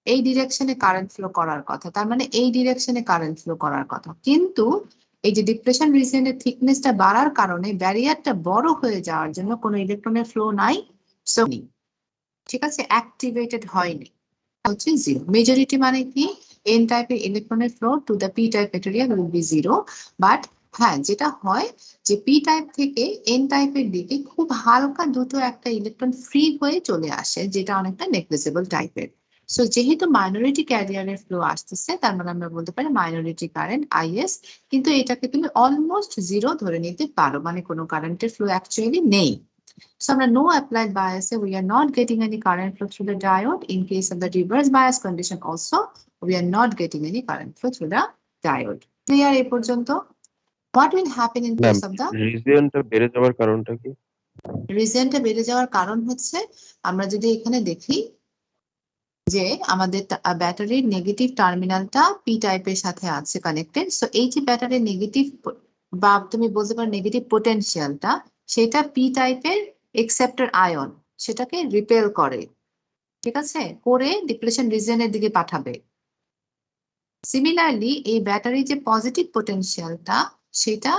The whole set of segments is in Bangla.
এই ডিরেকশনে কারেন্ট ফ্লো করার কথা, তার মানে এই ডিরেকশনে কারেন্ট ফ্লো করার কথা, কিন্তু এই যে ডিপ্লেশন রিজিয়নের থিকনেসটা বাড়ার কারণে ব্যারিয়ারটা বড় হয়ে যাওয়ার জন্য কোনো ইলেকট্রনের ফ্লো নাই, সো ঠিক আছে, অ্যাক্টিভেটেড হয়নি, হচ্ছে জিরো। মেজরিটি মানে কি, এন টাইপের ইলেকট্রনের flow to the P type material will be zero, but হ্যাঁ যেটা হয় যে পি টাইপ থেকে এন টাইপের দিকে খুব হালকা দুটো একটা ইলেকট্রন ফ্রি হয়ে চলে আসে, যেটা অনেকটা নেগলিজেবল টাইপের। সো যেহেতু মাইনরিটি ক্যারিয়ারের ফ্লো আসতেছে, তার মানে আমরা বলতে পারি মাইনরিটি কারেন্ট আইএস, কিন্তু এটাকে তুমি অলমোস্ট জিরো ধরে নিতে পারো, মানে কোনো কারেন্টের ফ্লো অ্যাকচুয়ালি নেই। So under no applied bias, we are not getting any current flow through the diode. In case of the reverse bias condition also, we are not getting any current flow through the diode. Clear এই পর্যন্ত? What will happen in ma'am, case of the রিজিয়নটা বেড়ে যাওয়ার কারণটা কি? রিজিয়নটা বেড়ে যাওয়ার কারণ হচ্ছে, আমরা যদি এখানে দেখি যে আমাদের ব্যাটারির নেগেটিভ টার্মিনালটা পি টাইপের সাথে আছে কানেক্টেড, সো এই যে ব্যাটারির নেগেটিভ বা তুমি বলতে পারো নেগেটিভ পোটেনশিয়ালটা, সেটা পি টাইপের এক্সেপ্টর আয়ন সেটাকে রিপেল করে, ঠিক আছে, করে ডিপ্লেশন রিজিয়নের দিকে পাঠাবে। সিমিলারলি এই ব্যাটারির যে পজিটিভ পোটেনশিয়ালটা, সেটা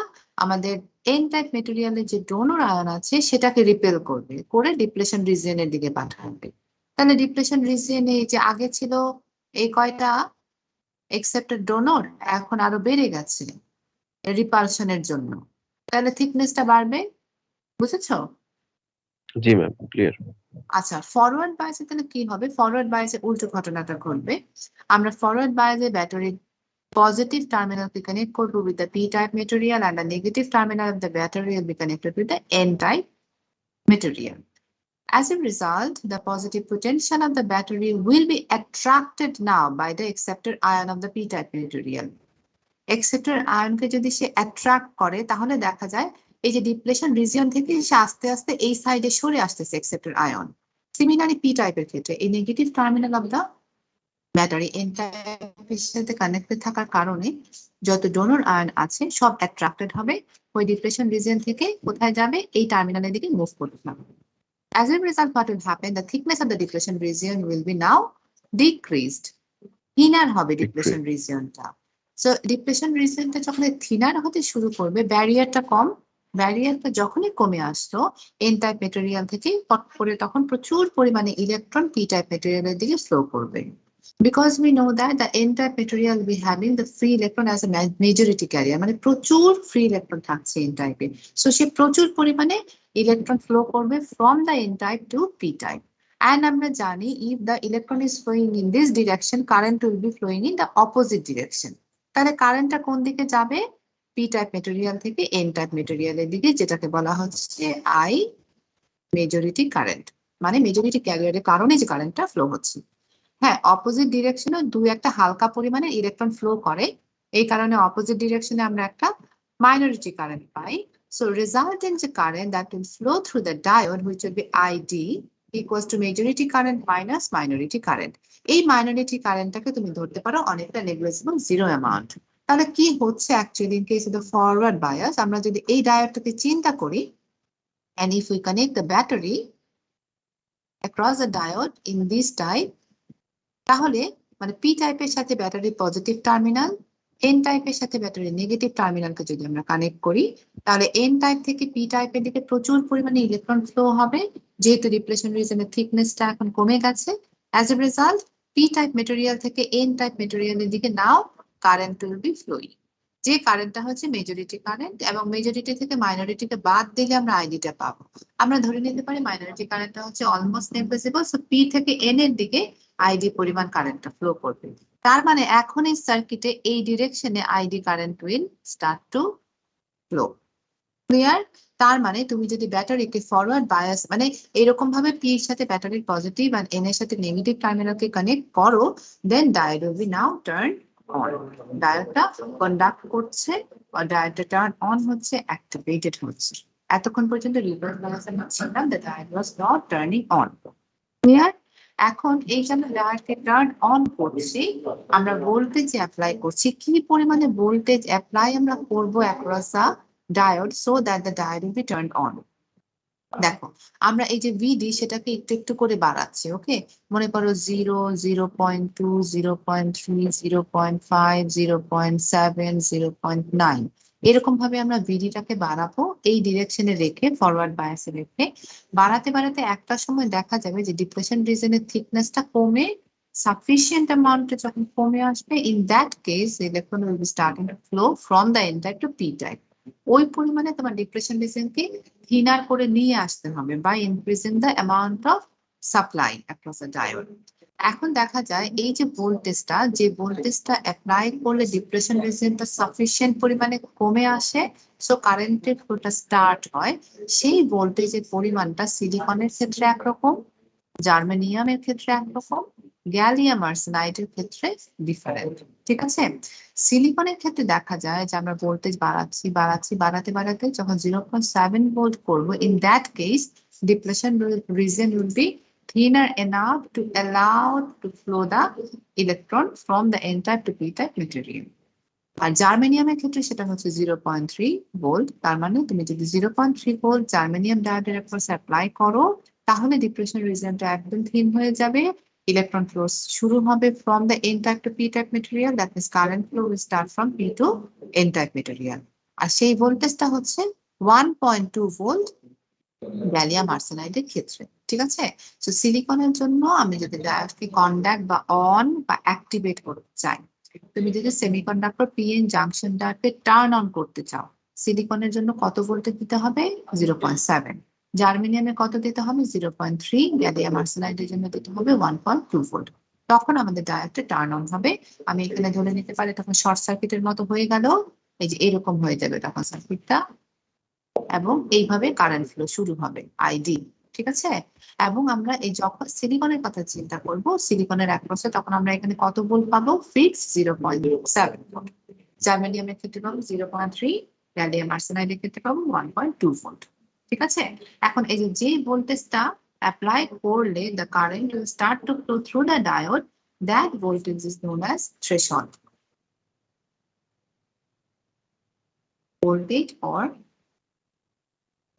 আমাদের এন টাইপ মেটেরিয়ালের যে ডোনর আয়ন আছে সেটাকে রিপেল করবে, করে ডিপ্লেশন রিজিয়নের দিকে পাঠাবে। তাহলে ডিপ্লেশন রিজিয়নে যে আগে ছিল এই কয়টা এক্সেপ্টেড ডোনর, এখন আরো বেড়ে গেছে রিপালশনের জন্য, তাহলে থিকনেসটা বাড়বে, বুঝেছো? জি ম্যাম, ক্লিয়ার। আচ্ছা, ফরওয়ার্ড বায়াসে তাহলে কি হবে? ফরওয়ার্ড বায়াসে উল্টো ঘটনাটা ঘটবে। আমরা ফরওয়ার্ড বায়াসে ব্যাটারির positive terminal be connected with the p-type material and the negative terminal of the battery will be connected with the n-type material. As a result, the positive potential of the battery will be attracted now by the acceptor ion of the p-type material. Acceptor ion কে যদি সে attract করে, তাহলে দেখা যায় এই যে ডিপ্লেশন রিজিয়ন থেকে সে আস্তে আস্তে এই সাইডে সরে আসতেছে acceptor ion. Similarly, p-type এর ক্ষেত্রে এই negative terminal of the battery N টাইপের সাথে কানেক্টেড থাকার কারণে যত ডোনর আয়ন আছে সব অ্যাট্রাক্টেড হবে, ওই ডিপ্লেশন রিজিয়ন থেকে কোথায় যাবে, এই টার্মিনালের দিকে মুভ করতে হবে। As a result, what will happen? The thickness of the depletion region will be now decreased. Thinner হবে ডিপ্লেশন রিজিয়নটা। সো ডিপ্লেশন রিজিয়নটা যখন থিনার হতে শুরু করবে, ব্যারিয়ারটা কম, ব্যারিয়ারটা যখনই কমে আসলো এন টাইপ মেটেরিয়াল থেকে পট করে তখন প্রচুর পরিমাণে ইলেকট্রন পি টাইপ মেটেরিয়ালের দিকে ফ্লো করবে। Because we know that the n-type material will be having the free electron as a majority carrier, মানে প্রচুর free electron থাকছে n-type এ, so সে প্রচুর পরিমাণে ইলেকট্রন ফ্লো করবে from the n-type to p-type, and আমরা জানি if the electron is flowing in this direction, current will be flowing in the opposite direction. তাহলে কারেন্টটা কোন দিকে যাবে? p-type material থেকে n-type material এর দিকে, যেটাকে বলা হচ্ছে I মেজরিটি কারেন্ট, মানে মেজরিটি ক্যারিয়ারের কারণে যে কারেন্টটা ফ্লো হচ্ছে। হ্যাঁ, অপোজিট ডিরেকশনে দুই একটা হালকা পরিমাণে ইলেকট্রন ফ্লো করে, এই কারণে অপোজিট ডিরেকশনে আমরা একটা মাইনরিটি কারেন্ট পাই। সো রেজাল্টেন্ট যে current that will flow through the diode which will be ID equals to majority current minus minority current. এই মাইনরিটি কারেন্টটাকে তুমি ধরতে পারো অনেকটা নেগলিজিবল জিরো অ্যামাউন্ট। তাহলে কি হচ্ছে actually in case of the forward bias, আমরা যদি এই ডায়োডটাকে চিন্তা করি, and if we connect the battery across the diode in this type, তাহলে মানে পি টাইপের সাথে ব্যাটারির পজিটিভ টার্মিনাল, এন টাইপের সাথে ব্যাটারির নেগেটিভ টার্মিনালকে যদি আমরা কানেক্ট করি, তাহলে এন টাইপ থেকে পি টাইপের দিকে প্রচুর পরিমাণে ইলেকট্রন ফ্লো হবে, যেহেতু ডিপ্লেশন রিজনের থিকনেসটা এখন কমে গেছে। As a result, P type material থেকে এন টাইপ মেটেরিয়ালের দিকে নাও কারেন্ট উইল বি ফ্লোয়িং, যে কারেন্টটা হচ্ছে মেজরিটি কারেন্ট, এবং মেজরিটি থেকে মাইনরিটিকে বাদ দিলে আমরা আইডিটা পাবো। আমরা ধরে নিতে পারি মাইনরিটি কারেন্টটা হচ্ছে অলমোস্ট নেগলিজিবল, সো পি থেকে এন এর দিকে আইডি পরিমাণ কারেন্টটা ফ্লো করবে। তার মানে এখন এই সার্কিটে এই ডিরেকশনে ID current will start to flow. Clear? তার মানে তুমি যদি ব্যাটারিকে ফরওয়ার্ড বায়াস, মানে এরকম ভাবে পি এর সাথে ব্যাটারির পজিটিভ আর এন এর সাথে নেগেটিভ টার্মিনালকে কানেক্ট করো, then diode will be now turn on. ডায়োডটা কন্ডাক্ট করছে, আর ডায়োডটা টার্ন অন হচ্ছে, অ্যাক্টিভেটেড হচ্ছে। এতক্ষণ পর্যন্ত রিভার্স বায়াস আমরা ছিলাম, the diode was not turning on. Clear? এখন এই যে আমরা ডায়োডকে টার্ন অন করছি, আমরা ভোল্টেজ অ্যাপ্লাই করছি, কি পরিমাণে ভোল্টেজ অ্যাপ্লাই আমরা করব across the diode so that the diode will be turned on. দেখো আমরা এই যে ভিডি সেটাকে একটু একটু করে বাড়াচ্ছি, ওকে? মনে করো 0, 0.2, 0.3, 0.5, 0.7, 0.9 এরকম ভাবে আমরা ভিডিটাকে বাড়াবো এই ডিরেকশনে রেখে, ফরওয়ার্ড বায়াসে রেখে। বাড়াতে বাড়াতে একটা সময় দেখা যাবে যে ডিপ্রেশন রিজনের থিকনেসটা কমে সাফিসিয়েন্ট অ্যামাউন্টে যখন কমে আসবে, in that case electron will be starting to flow from the N type to P type. ওই পরিমাণে তোমার ডিপ্রেশন রিজনকে থিনার করে নিয়ে আসতে হবে by increasing the amount of supply across the diode. এখন দেখা যায় এই যে ভোল্টেজটা অ্যাপ্লাই করলে ডিপ্রেশন রিজনটা সাফিসিয়েন্ট পরিমাণে কমে আসে, সো কারেন্টের ফ্লোটা স্টার্ট হয়। সেই ভোল্টেজের পরিমাণটা সিলিকনের ক্ষেত্রে একরকম, জার্মেনিয়ামের ক্ষেত্রে একরকম, গ্যালিয়াম আর্সেনাইডের ক্ষেত্রে ডিফারেন্ট। ঠিক আছে? সিলিকনের ক্ষেত্রে দেখা যায় যে আমরা ভোল্টেজ বাড়াতে বাড়াতে যখন 0.7 ভোল্ট করবো, in that case depletion reason will be thinner enough to allow to flow the electron from the n type to p type material. আর জার্মেনিয়ামের ক্ষেত্রে সেটা হচ্ছে 0.3 ভোল্ট। তার মানে তুমি যদি 0.3 ভোল্ট জার্মেনিয়াম ডায়োডের উপর অ্যাপ্লাই করো, তাহলে ডিপ্রেশন রিজনটা একদম থিন হয়ে যাবে, ইলেকট্রন ফ্লো শুরু হবে from the N type to P type material, that means current flow will start from P to N type material. আর সেই ভোল্টেজটা হচ্ছে 1.2 ভোল্ট গ্যালিয়াম আর্সেনাইডের ক্ষেত্রে। ঠিক আছে? তো সিলিকনের জন্য আমি যদি ডায়োডকে কন্ডাক্ট বা অন বা অ্যাক্টিভেট করতে চাই, তুমি যদি সেমিকন্ডাক্টর পিএন জাংশনটাকে টার্ন অন করতে চাও, সিলিকনের জন্য কত ভোল্টেজ দিতে হবে? 0.7। জার্মেনিয়ামে কত দিতে হবে? 0.3। গ্যালিয়াম আর্সেনাইডের জন্য দিতে হবে 1.2 ভোল্ট। তখন আমাদের ডায়োডটা টার্ন অন হবে। আমি এখানে ধরে নিতে পারি তখন শর্ট সার্কিটের মতো হয়ে গেল, এই যে এরকম হয়ে যাবে তখন সার্কিটটা, এবং এইভাবে কারেন্ট ফ্লো শুরু হবে আইডি। ঠিক আছে? এবং আমরা এই যখন সিলিকনের কথা চিন্তা করব, সিলিকনের অ্যাক্রসে তখন আমরা এখানে কত ভোল্ট পাবো? Fix 0.7 volt. জার্মেনিয়ামের ক্ষেত্রে পাবো 0.3, গ্যালিয়াম আর্সেনাইডের ক্ষেত্রে পাবো 1.2 ভোল্ট। ঠিক আছে? এখন এই যে ভোল্টেজটা অ্যাপ্লাই করলে the current will start to flow through the diode, that voltage is known as threshold voltage or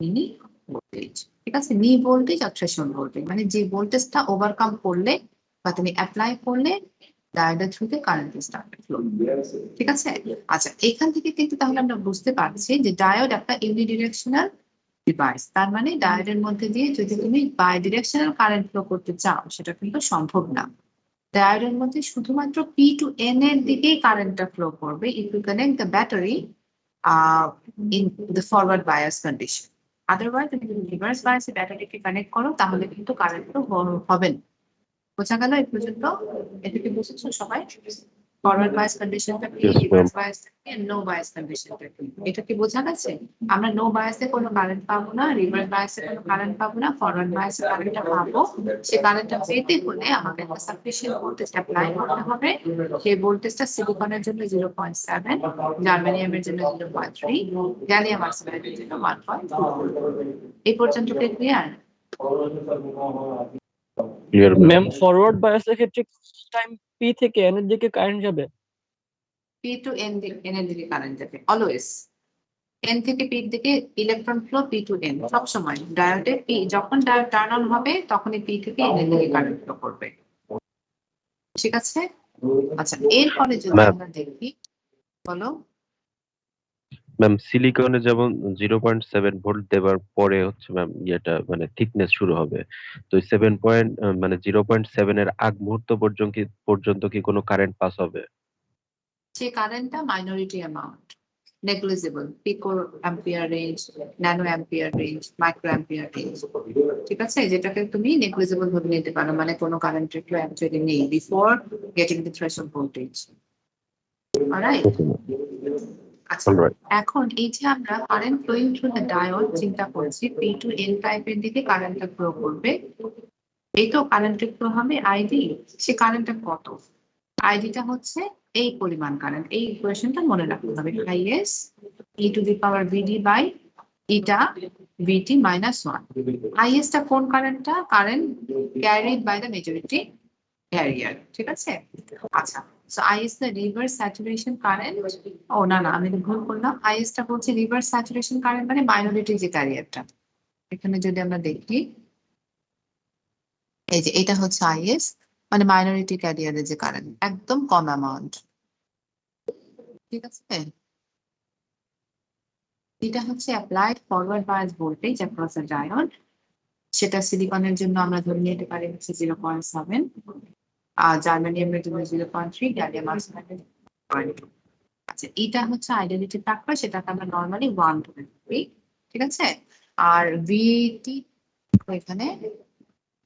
নি ভোল্টেজ। ঠিক আছে? নি ভোল্টেজ আর থ্রেশহোল্ড ভোল্টেজ মানে যে ভোল্টেজটা ওভারকাম করলে বা তুমি অ্যাপ্লাই করলে ডায়োডের থ্রুতে কারেন্ট স্টার্ট ফ্লো। ঠিক আছে? আচ্ছা, এখান থেকে কিন্তু তাহলে আমরা বুঝতে পারছি যে ডায়োড একটা ইউনিডিরেকশনাল ডিভাইস। তার মানে ডায়োডের মধ্যে দিয়ে যদি তুমি বাই ডিরেকশনাল কারেন্ট ফ্লো করতে চাও, সেটা কিন্তু সম্ভব না। ডায়োডের মধ্যে শুধুমাত্র পি টু এন এর দিকেই কারেন্টটা ফ্লো করবে if you connect the battery in the forward bias condition. Otherwise, যদি তুমি রিভার্স বায়াসে ব্যাটারিকে কানেক্ট করো, তাহলে কিন্তু কারেন্ট ফ্লো হবে না। বোঝা গেল এই পর্যন্ত? এটা কি বুঝেছো সবাই? ফরওয়ার্ড বায়াস কন্ডিশনটা কি, Yes, রিভার্স ma'am. বায়াস কি, নো বায়াস কন্ডিশনটা কি, এটা কি বোঝা গেছে? আমরা নো বায়াসে কোনো কারেন্ট পাবো না, রিভার্স বায়াসে কোনো কারেন্ট পাবো না, ফরওয়ার্ড বায়াসে কারেন্টটা পাবো। সেই কারেন্টটা পেতে হলে আমাকে একটা সাফিসিয়েন্ট ভোল্টেজ অ্যাপ্লাই করতে হবে। সেই ভোল্টেজটা সিলিকনের জন্য 0.7, জার্মেনিয়ামের জন্য 0.3, গ্যালিয়াম আর্সেনাইডের জন্য 1.2। এই পর্যন্ত clear? Clear, ma'am. Ma'am forward বায়াসের ক্ষেত্রে টাইম পি থেকে এন এর দিকে কারেন্ট যাবে। পি টু এন এর দিকে কারেন্ট যাবে অলওয়েজ। এন থেকে পি দিকে electron flow P to N সব সময়। ডায়োডে পি যখন ডায়োড টার্ন অন হবে তখনই পি থেকে এন এর দিকে কারেন্ট ফ্লো করবে। ঠিক আছে? আচ্ছা, এরপরে যদি Ma'am. আমরা দেখি, বলো। ম্যাম সিলিকনে যেমন 0.7 ভোল্ট দেওয়ার পরে হচ্ছে ম্যাম ইয়েটা মানে থিকনেস শুরু হবে, তো 7 মানে 0.7 এর আগ মুহূর্ত পর্যন্ত কি কোনো কারেন্ট পাস হবে? সেই কারেন্টটা minority amount, negligible, pico ampere range, nano ampere range, micro ampere range. ঠিক আছে? যেটাকে তুমি নেগলিজিবল ভাবে নিতে পারো, মানে কোনো কারেন্টের ফ্লো অ্যাকচুয়ালি নেই before getting the threshold voltage. Alright? আচ্ছা, Alright. এখন এই যে আমরা current flowing through the diode চিন্তা করছি, পি টু এন টাইপের দিকে কারেন্টটা ফ্লো করবে, এই তো কারেন্টের ফ্লো হবে আইডি। সে কারেন্টটা কত? আইডিটা হচ্ছে এই পরিমাণ কারেন্ট। এই ইকুয়েশনটা মনে রাখতে হবে, IS E to the power VD by eta VT minus 1। আইএসটা কোন কারেন্টটা? Current carried by the majority carrier. ঠিক আছে? আচ্ছা, so IS the reverse saturation current. ও না, আমি ভুল করলাম। আইএস টা বলছে রিভার্স স্যাচুরেশন কারেন্ট মানে মাইনরিটি যে ক্যারিয়ারটা, এখানে যদি আমরা দেখি এই যে এটা হচ্ছে আইএস, মানে মাইনরিটি ক্যারিয়ারের যে কারেন্ট, একদম কম অ্যামাউন্ট। ঠিক আছে, এটা হচ্ছে applied forward bias voltage across a diode. সেটা সিলিকনের জন্য আমরা ধরে নিতে পারি হচ্ছে 0.7, আর জার্মানিয়ামের জন্য 0.3, গ্যালিয়াম আর্সেনাইডের 0.2। আচ্ছা, এটা হচ্ছে আইডেন্টিটি ফ্যাক্টর, সেটাকে আমরা নরমালি 1 ধরে নিই। ঠিক আছে, আর ভিটি এখানে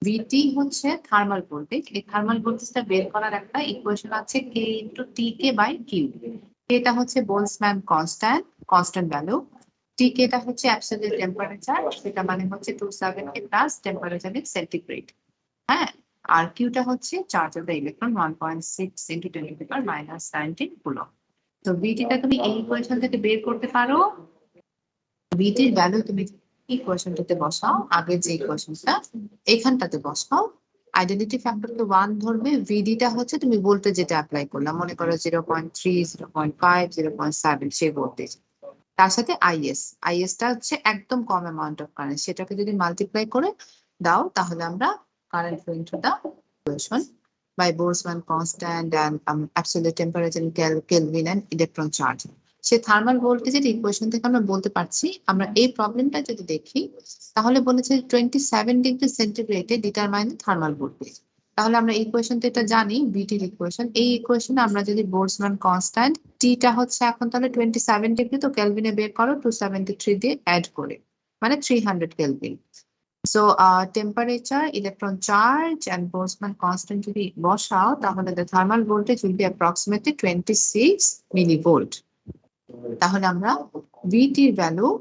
ভিটি হচ্ছে থার্মাল ভোল্টেজ। এই থার্মাল ভোল্টেজটা বের করার একটা ইকুয়েশন আছে, K into T K by Q. এটা হচ্ছে Boltzmann constant value. T K টা হচ্ছে অ্যাবসলিউট টেম্পারেচার, সেটা মানে হচ্ছে 270 প্লাস টেম্পারেচার ইন সেন্টিগ্রেড। হ্যাঁ, আর কিউটা হচ্ছে charge of the electron 1.6 into 10 two the power minus 19 coulomb. তো ভিটিটা তুমি এই ইকুয়েশন থেকে বের করতে পারো। ভিটির ভ্যালু তুমি ইকুয়েশনটাতে বসাও, আগে যে ইকুয়েশনটা এখানটাতে বসাও, আইডেন্টিটি ফ্যাক্টরকে 1 ধরবে, ভিডিটা হচ্ছে তুমি ভোল্টেজ যেটা অ্যাপ্লাই করলাম, মনে করো 0.3, 0.5, 0.7 সেই ভোল্টেজ, তার সাথে আইএসটা হচ্ছে একদম কম অ্যামাউন্ট অফ কারেন্ট, সেটাকে যদি মাল্টিপ্লাই করে দাও তাহলে আমরা current flow into the equation by Boltzmann constant and absolute temperature in Kelvin and electron charge. Say thermal ভোল্টেজের ইকুয়েশন থেকে আমরা বলতে পারছি, আমরা এই প্রবলেমটা যদি দেখি তাহলে বলেছে 27 ডিগ্রি সেন্টিগ্রেডে ডিটারমাইন থার্মাল ভোল্টেজ। তাহলে আমরা ইকুয়েশনটা এটা জানি, বিটির ইকুয়েশন। এই ইকুয়েশনে আমরা যদি বোলসম্যান কনস্ট্যান্ট টিটা হচ্ছে এখন তাহলে 27 ডিগ্রি, তো কেলভিনে বের করো 273 দিয়ে অ্যাড করে, মানে 300 kelvin. So temperature, electron charge and Boltzmann constant যদি বসাও তাহলে the thermal voltage will be approximately 26 millivolt. তাহলে আমরা VT এর value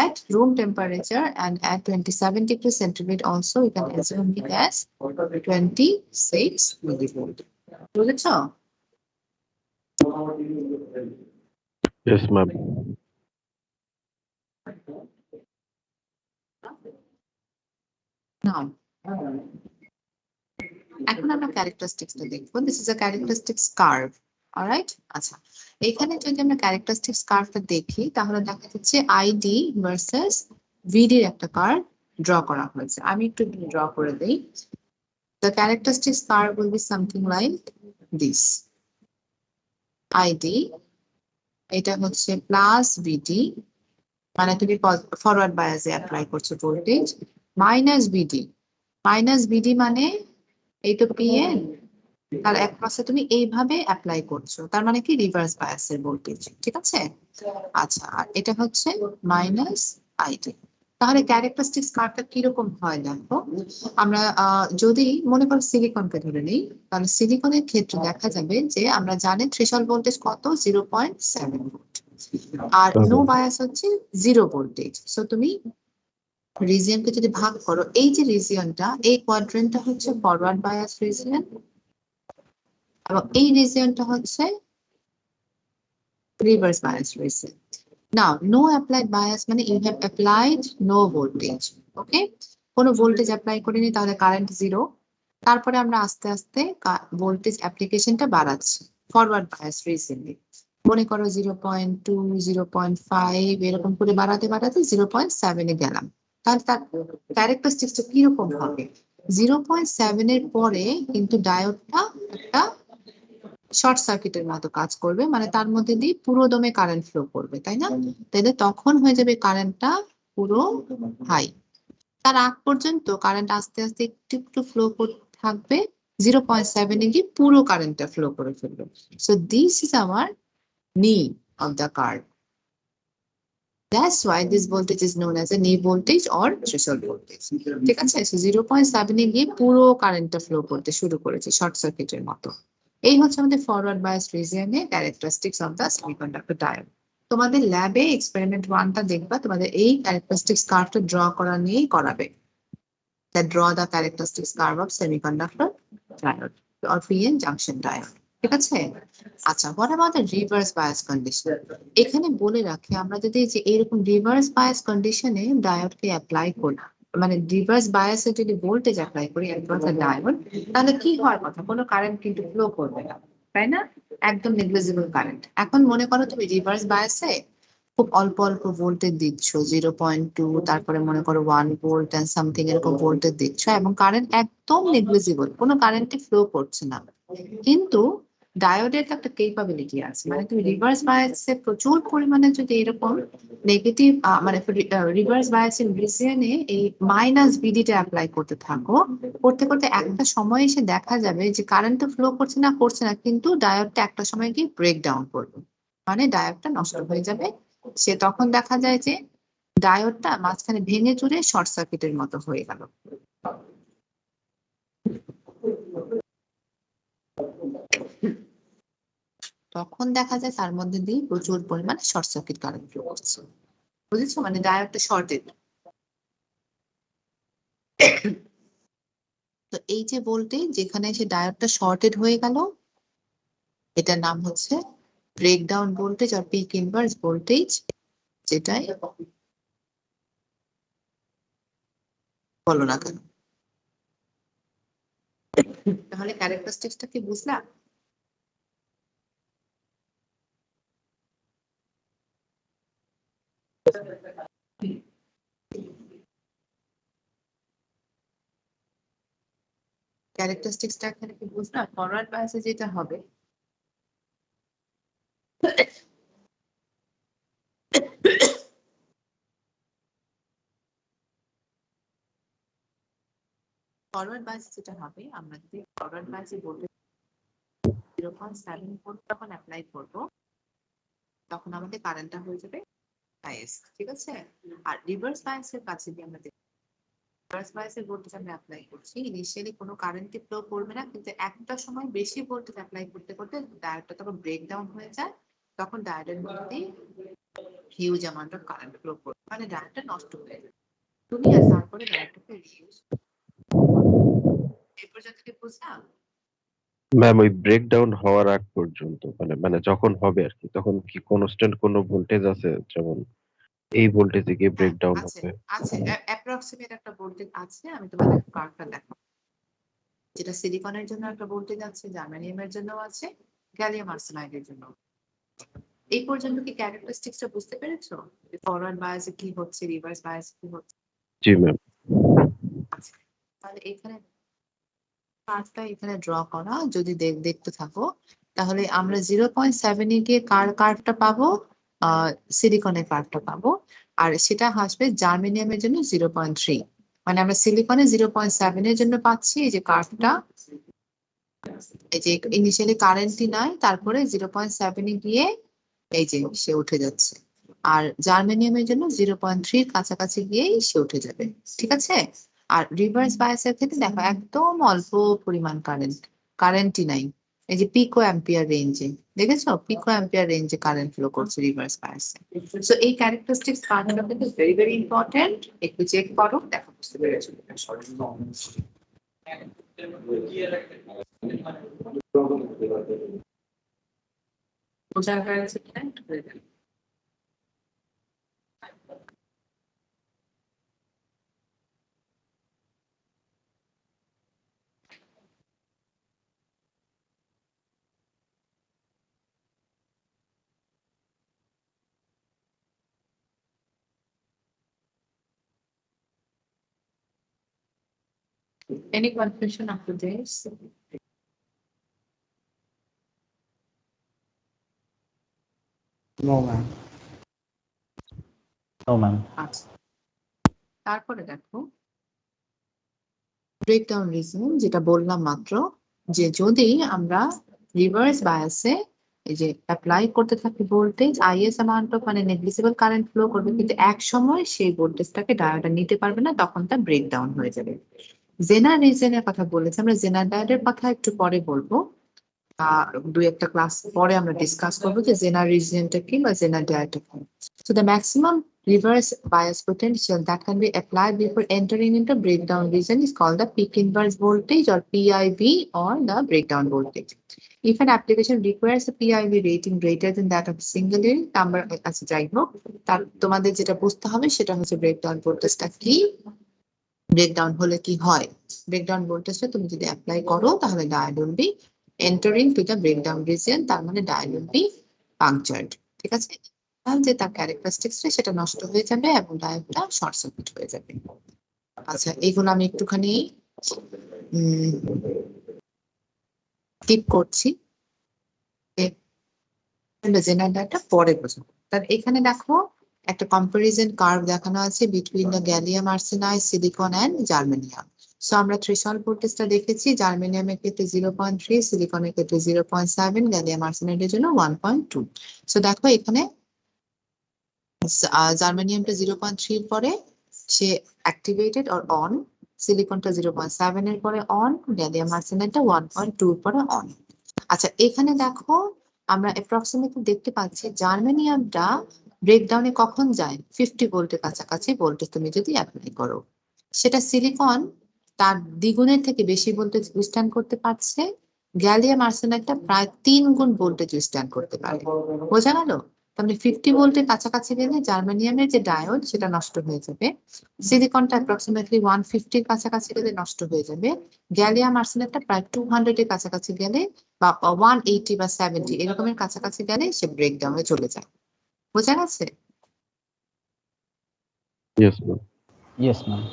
at room temperature and at 27 degrees centigrade also we can assume it as 26 millivolt. বুঝেছো? Yes, ma'am. Now, এখন আমরা ক্যারেক্টারিস্টিক্সটা দেখবো। This is a characteristics curve, alright? আচ্ছা, এখানে যদি আমরা ক্যারেক্টারিস্টিক্স কার্ভটা দেখি তাহলে দেখা যাচ্ছে আইডি ভার্সেস ভিডি এর একটা কার্ভ ড্র করা হয়েছে। আমি একটু ড্র করে দেই। The characteristics curve will be something like this. ID, এটা হচ্ছে প্লাস ভিডি, মানে তুমি ফরওয়ার্ড বায়াসে অ্যাপ্লাই করছো ভোল্টেজ, মাইনাস ভিডি মানে এই তো পিএন, তার এক পাশে তুমি এইভাবে অ্যাপ্লাই করছো, তার মানে কি রিভার্স বায়াসের ভোল্টেজ। ঠিক আছে, আচ্ছা, আর এটা হচ্ছে মাইনাস আইডি। তাহলে ক্যারেক্টারিস্টিক্স কার্ভটা কিরকম হয় দেখো। আমরা যদি মনে করো সিলিকনকে ধরে নিই, তাহলে সিলিকনের ক্ষেত্রে দেখা যাবে যে আমরা জানি থ্রেশহোল্ড ভোল্টেজ কত, 0.7 ভোল্ট, আর নো বায়াস হচ্ছে 0 ভোল্টেজ। সো তুমি রিজিয়নকে যদি ভাগ করো, এই যে রিজিয়নটা, এই কোয়াড্রেন্টটা হচ্ছে ফরওয়ার্ড বায়াস রিজিয়ন, এবং এই রিজিয়নটা হচ্ছে reverse bias region. Now, no applied bias মানে you have applied no voltage. Okay? কোনো ভোল্টেজ অ্যাপ্লাই করিনি, তাহলে কারেন্ট 0। তারপরে আমরা আস্তে আস্তে ভোল্টেজ অ্যাপ্লিকেশনটা বাড়াচ্ছি ফরওয়ার্ড বায়াস রিজিয়নে। মনে করো 0.2, 0.5 এরকম করে বাড়াতে 0.7 এ গেলাম। তাহলে তার ক্যারেক্টারিস্টিক্সটা কিরকম হবে? 0.7 এর পরে কিন্তু ডায়োডটা একটা শর্ট সার্কিটের মতো কাজ করবে, মানে তার মধ্যে দিয়ে পুরো দমে কারেন্ট ফ্লো করবে, তাই না? তাহলে তখন হয়ে যাবে কারেন্টটা পুরো হাই। তার আগ পর্যন্ত কারেন্ট আস্তে আস্তে একটু একটু ফ্লো করতে থাকবে, 0.7 এ গিয়ে পুরো কারেন্টটা ফ্লো করে ফেলবে। সো দিস ইজ আওয়ার নি of the curve. That's why this voltage is known as a knee voltage or threshold voltage. ঠিক আছে, সো 0.7 এ গিয়ে পুরো কারেন্টটা ফ্লো করতে শুরু করেছে শর্ট সার্কিটের মতো। এই হচ্ছে আমাদের ফরওয়ার্ড বায়াস রিজিয়নে characteristics of the semiconductor diode. তোমাদের ল্যাবে এক্সপেরিমেন্ট 1টা দেখবা, তোমাদের এই ক্যারেক্টারিস্টিক্স কার্ভটা ড্র করা নিয়েই করাবে। That draw the characteristics curve of semiconductor diode or PN junction diode. ঠিক আছে, আচ্ছা, what about the reverse bias condition? এখানে বলে রাখি, আমরা যদি যে এরকম রিভার্স বায়াস কন্ডিশনে ডায়োডকে অ্যাপ্লাই করি, মানে রিভার্স বায়াসে যদি ভোল্টেজ অ্যাপ্লাই করি অ্যাক্রস দ্য ডায়োড, তাহলে কি হওয়ার কথা, কোনো কারেন্ট কিন্তু ফ্লো করবে না, তাই না? একদম নেগলিজিবল কারেন্ট। এখন মনে করো তুমি রিভার্স বায়াসে খুব অল্প অল্প ভোল্টেজ দিচ্ছ 0.2, তারপরে মনে করো 1 ভোল্ট এন্ড সামথিং এরকম ভোল্টেজ দিচ্ছ এবং কারেন্ট একদম নেগলিজিবল, কোনো কারেন্টই ফ্লো করছে না, কিন্তু ডায়োডের একটা কেপাবিলিটি আছে, মানে তুমি রিভার্স বায়াসে প্রচুর পরিমাণে যদি এরকম নেগেটিভ মানে রিভার্স বায়াসের রিজিয়নে এই মাইনাস ভিডিটা অ্যাপ্লাই করতে থাকো, করতে করতে একটা সময় এসে দেখা যাবে যে কারেন্ট তো ফ্লো করছে না, কিন্তু ডায়োডটা একটা সময় গিয়ে ব্রেক ডাউন করবে, মানে ডায়োডটা নষ্ট হয়ে যাবে। সে তখন দেখা যায় যে ডায়োডটা মাঝখানে ভেঙে চুরে শর্ট সার্কিটের মতো হয়ে গেল। তখন দেখা যায় তার মধ্যে দিয়ে প্রচুর পরিমাণে শর্ট সার্কিট কারেন্ট ফ্লো করছে, বুঝেছো? মানে ডায়োডটা শর্টেড। তো এই যে ভোল্টেজ যেখানে এসে ডায়োডটা শর্টেড হয়ে গেল, এটার নাম হচ্ছে ব্রেকডাউন ভোল্টেজ আর পিক ইনভার্স ভোল্টেজ, যেটাই বলো না কেন। তাহলে ক্যারেক্টারিস্টিক্সটা কি বুঝলা? ক্যারেক্টারিস্টিক্সটা এখানে কি বুঝলা? ফরওয়ার্ড বায়াসে যেটা হবে, ফরওয়ার্ড বায়াসে যেটা হবে, আমরা যদি ফরওয়ার্ড বায়াসে ভোল্টেজ 0.7 ভোল্ট যখন অ্যাপ্লাই করবো, তখন আমাদের কারেন্টটা হয়ে যাবে বায়াস, ঠিক আছে? আর রিভার্স বায়াসের কাছে দিয়ে আমরা রিভার্স বায়াসের ভোল্টেজ আমরা অ্যাপ্লাই করছি, ইনিশিয়ালি কোনো কারেন্টই ফ্লো করবে না, কিন্তু একটা সময় বেশি ভোল্টেজ অ্যাপ্লাই করতে করতে ডায়োডটা তখন ব্রেক ডাউন হয়ে যায়, তখন ডায়োডের মধ্যে huge amount of current flow করবে, মানে ডায়োডটা নষ্ট হয়ে যাবে। তুমি আর তারপরে ডায়োডটাকে রিইউজ, এই পর্যন্ত কি বুঝলাম? ম্যাম ওই ব্রেকডাউন হওয়ার আগ পর্যন্ত মানে যখন হবে আর কি, তখন কি কনস্ট্যান্ট কোনো ভোল্টেজ আছে, যেমন এই ভোল্টেজে গিয়ে হ্যাঁ, ব্রেকডাউন আছে হবে? আছে অ্যাপ্রক্সিমেট একটা ভোল্টেজ আছে, আমি তোমাদের কার্ভটা দেখাবো, যেটা সিলিকনের জন্য একটা ভোল্টেজ আছে, জার্মানিয়ামের জন্য আছে, গ্যালিয়াম আর্সেনাইডের জন্য। এই পর্যন্ত কি ক্যারেক্টারিস্টিক্সটা বুঝতে পেরেছো? ফরওয়ার্ড বায়াসে কি হচ্ছে, রিভার্স বায়াসে কি হচ্ছে? জি ম্যাম। আচ্ছা, তাহলে এখানে কার্ভটা এখানে ড্র করা যদি দেখতে থাকো, তাহলে আমরা 0.7 এ গিয়ে কার্ভটা পাবো, সিলিকনের কার্ভটা পাবো, আর সেটা আসবে জার্মেনিয়ামের জন্য 0.3, মানে আমরা সিলিকনে 0.7 এর জন্য পাচ্ছি এই যে কার্ভটা, এই যে ইনিশিয়ালি কারেন্টই নাই, তারপরে 0.7 এ গিয়ে এই যে সে উঠে যাচ্ছে, আর জার্মেনিয়ামের জন্য 0.3 কাছাকাছি গিয়েই সে উঠে যাবে, ঠিক আছে? আর রিভার্স বায়াসের ক্ষেত্রে দেখো একদম অল্প পরিমাণ কারেন্টই নাই, এই যে পিকো অ্যাম্পিয়ার রেঞ্জে, দেখেছো? পিকো অ্যাম্পিয়ার রেঞ্জে কারেন্ট ফ্লো করছে রিভার্স বায়াসে। সো এই ক্যারেক্টারিস্টিক্স পার্টটা কিন্তু ভেরি ভেরি ইম্পর্টেন্ট, একটু চেক করো, দেখো বুঝতে পেরেছো। বোঝা গেছে কিনা একটু বলে দাও। Any confusion after this? No, ma'am. No, ma'am. আচ্ছা, তারপরে দেখো ব্রেকডাউন রিজন, যেটা বললাম মাত্র, যে যদি আমরা রিভার্স বায়াসে এই যে অ্যাপ্লাই করতে থাকি ভোল্টেজ আইএস অ্যামাউন্ট অফ, মানে নেগলিজিবল কারেন্ট ফ্লো করবে, কিন্তু এক সময় সেই ভোল্টেজটাকে ডায়োডটা নিতে পারবে না, তখন তা ব্রেকডাউন হয়ে যাবে। জেনার রিজনের কথা বলেছি, আমরা জেনার ডায়োডের কথা একটু পরে বলবো, দুই একটা ক্লাস পরে আমরা ডিসকাস করবো যে জেনার রিজনটা কি বা জেনার ডায়োডটা কি। So the maximum reverse bias potential that can be applied before entering into breakdown region is called the peak inverse voltage or PIV or the breakdown voltage. If an application requires a PIV rating greater than that of single unit number, আচ্ছা যাই হোক, তার তোমাদের যেটা বুঝতে হবে সেটা হচ্ছে ব্রেকডাউন ভোল্টেজটা কি, ব্রেকডাউন হলে কি হয়। ব্রেকডাউন ভোল্টেজটা তুমি যদি অ্যাপ্লাই করো তাহলে diode will B entering to the breakdown reason, তার মানে ডায়োড উইল বি পাংচার্ড, ঠিক আছে? যে তার ক্যারেক্টারিস্টিক্স সেটা নষ্ট হয়ে যাবে এবং ডায়োডটা শর্ট সার্কিট হয়ে যাবে। আচ্ছা, এইগুলো আমি একটুখানি টিপ করছি, জেনারেটরটা পরে বোঝাবো। তার এখানে দেখো একটা কম্পারিজন কার্ভ দেখানো আছে between the gallium arsenide, silicon and germanium. So আমরা থ্রেশহোল্ড ভোল্টেজটা দেখেছি, জার্মেনিয়ামের ক্ষেত্রে 0.3, সিলিকনের ক্ষেত্রে 0.7, গ্যালিয়াম আর্সেনাইডের জন্য 1.2। সো দেখো এখানে জার্মেনিয়ামটা 0.3 এর পরে সে অ্যাক্টিভেটেড অর অন, সিলিকনটা 0.7 এর পরে অন, গ্যালিয়াম আর্সেনাইডটা 1.2 এর পরে অন। আচ্ছা, এখানে দেখো আমরা অ্যাপ্রক্সিমেটলি দেখতে পাচ্ছি জার্মেনিয়ামটা ব্রেকডাউনে কখন যায়, 50 ভোল্টের কাছাকাছি ভোল্টেজ তুমি যদি অ্যাপ্লাই করো। সেটা সিলিকন তার দ্বিগুণের থেকে বেশি ভোল্টেজ উইথস্ট্যান্ড করতে পারছে, গ্যালিয়াম আর্সেনাইডটা প্রায় 3 গুণ ভোল্টেজ উইথস্ট্যান্ড করতে পারে। বোঝা গেল? তাহলে 50 ভোল্টের কাছাকাছি গেলে জার্মেনিয়ামের যে ডায়োড সেটা নষ্ট হয়ে যাবে, সিলিকনটা অ্যাপ্রক্সিমেটলি 150 এর কাছাকাছি গেলে নষ্ট হয়ে যাবে, গ্যালিয়াম আর্সেনাইডটা প্রায় 200 এর কাছাকাছি গেলে বা 180 বা 70 এরকমের কাছাকাছি গেলে সে ব্রেকডাউনে চলে যায়। বোঝা গেছে? Yes ma'am. Yes ma'am.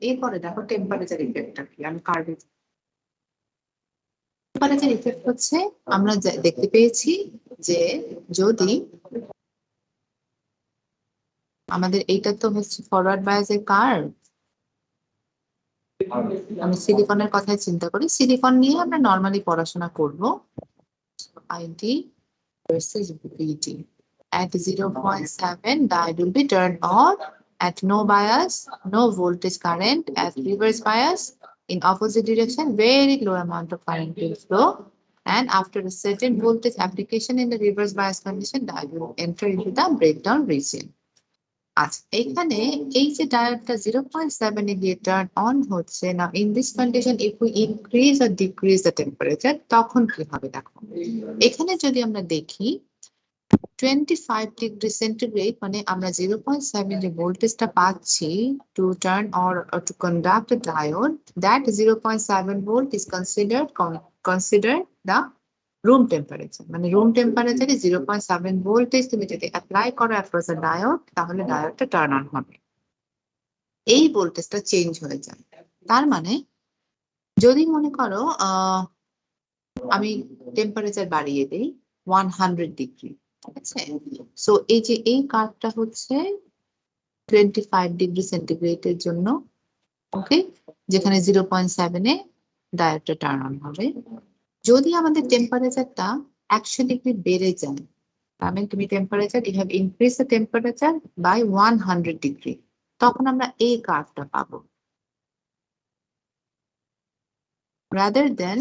এরপরে দেখো টেম্পারেচার ইফেক্টটা কি, আমি কার্ভে টেম্পারেচার ইফেক্ট হচ্ছে আমরা দেখতে পেয়েছি যে যদি আমাদের এইটা তো হচ্ছে ফরওয়ার্ড বায়াসের কার্ভ, আমি সিলিকনের কথাই চিন্তা করি, সিলিকন নিয়ে আমরা নরমালি পড়াশোনা করব। ID versus VD at 0.7 diode will be turned on at no bias, no voltage current, at reverse bias in opposite direction very low amount of current will flow, and after a certain voltage application in the reverse bias condition diode will enter into the breakdown region. আচ্ছা, এখানে এই যে ডায়োডটা 0.7 এ গিয়ে টার্ন অন হচ্ছে না, in this condition if we increase or decrease the temperature তখন কি হবে দেখো। এখানে যদি আমরা দেখি 25 ডিগ্রি সেন্টিগ্রেড মানে আমরা 0.7 যে ভোল্টেজটা পাচ্ছি to turn or to conduct a diode, that 0.7 volt is consider the room temperature. মানে রুম টেম্পারেচারে 0.7 ভোল্টেজ তুমি যদি অ্যাপ্লাই করো অ্যাক্রস আ ডায়োড, তাহলে ডায়োডটা টার্ন অন হবে, এই ভোল্টেজটা চেঞ্জ হয়ে যায়। তার মানে যদি মনে করো আমি টেম্পারেচার বাড়িয়ে দিই 100 ডিগ্রি, ঠিক আছে? সো এই যে এই কার্ভটা হচ্ছে 25 ডিগ্রি সেন্টিগ্রেডের জন্য, ওকে, যেখানে 0.7 এ ডায়োডটা টার্ন অন হবে। যদি আমাদের টেম্পারেচারটা 100 ডিগ্রি বেড়ে যায়, তার মানে তুমি temperature you have increase the temperature by 100 degree, তখন আমরা এই কার্ভটা পাবো rather than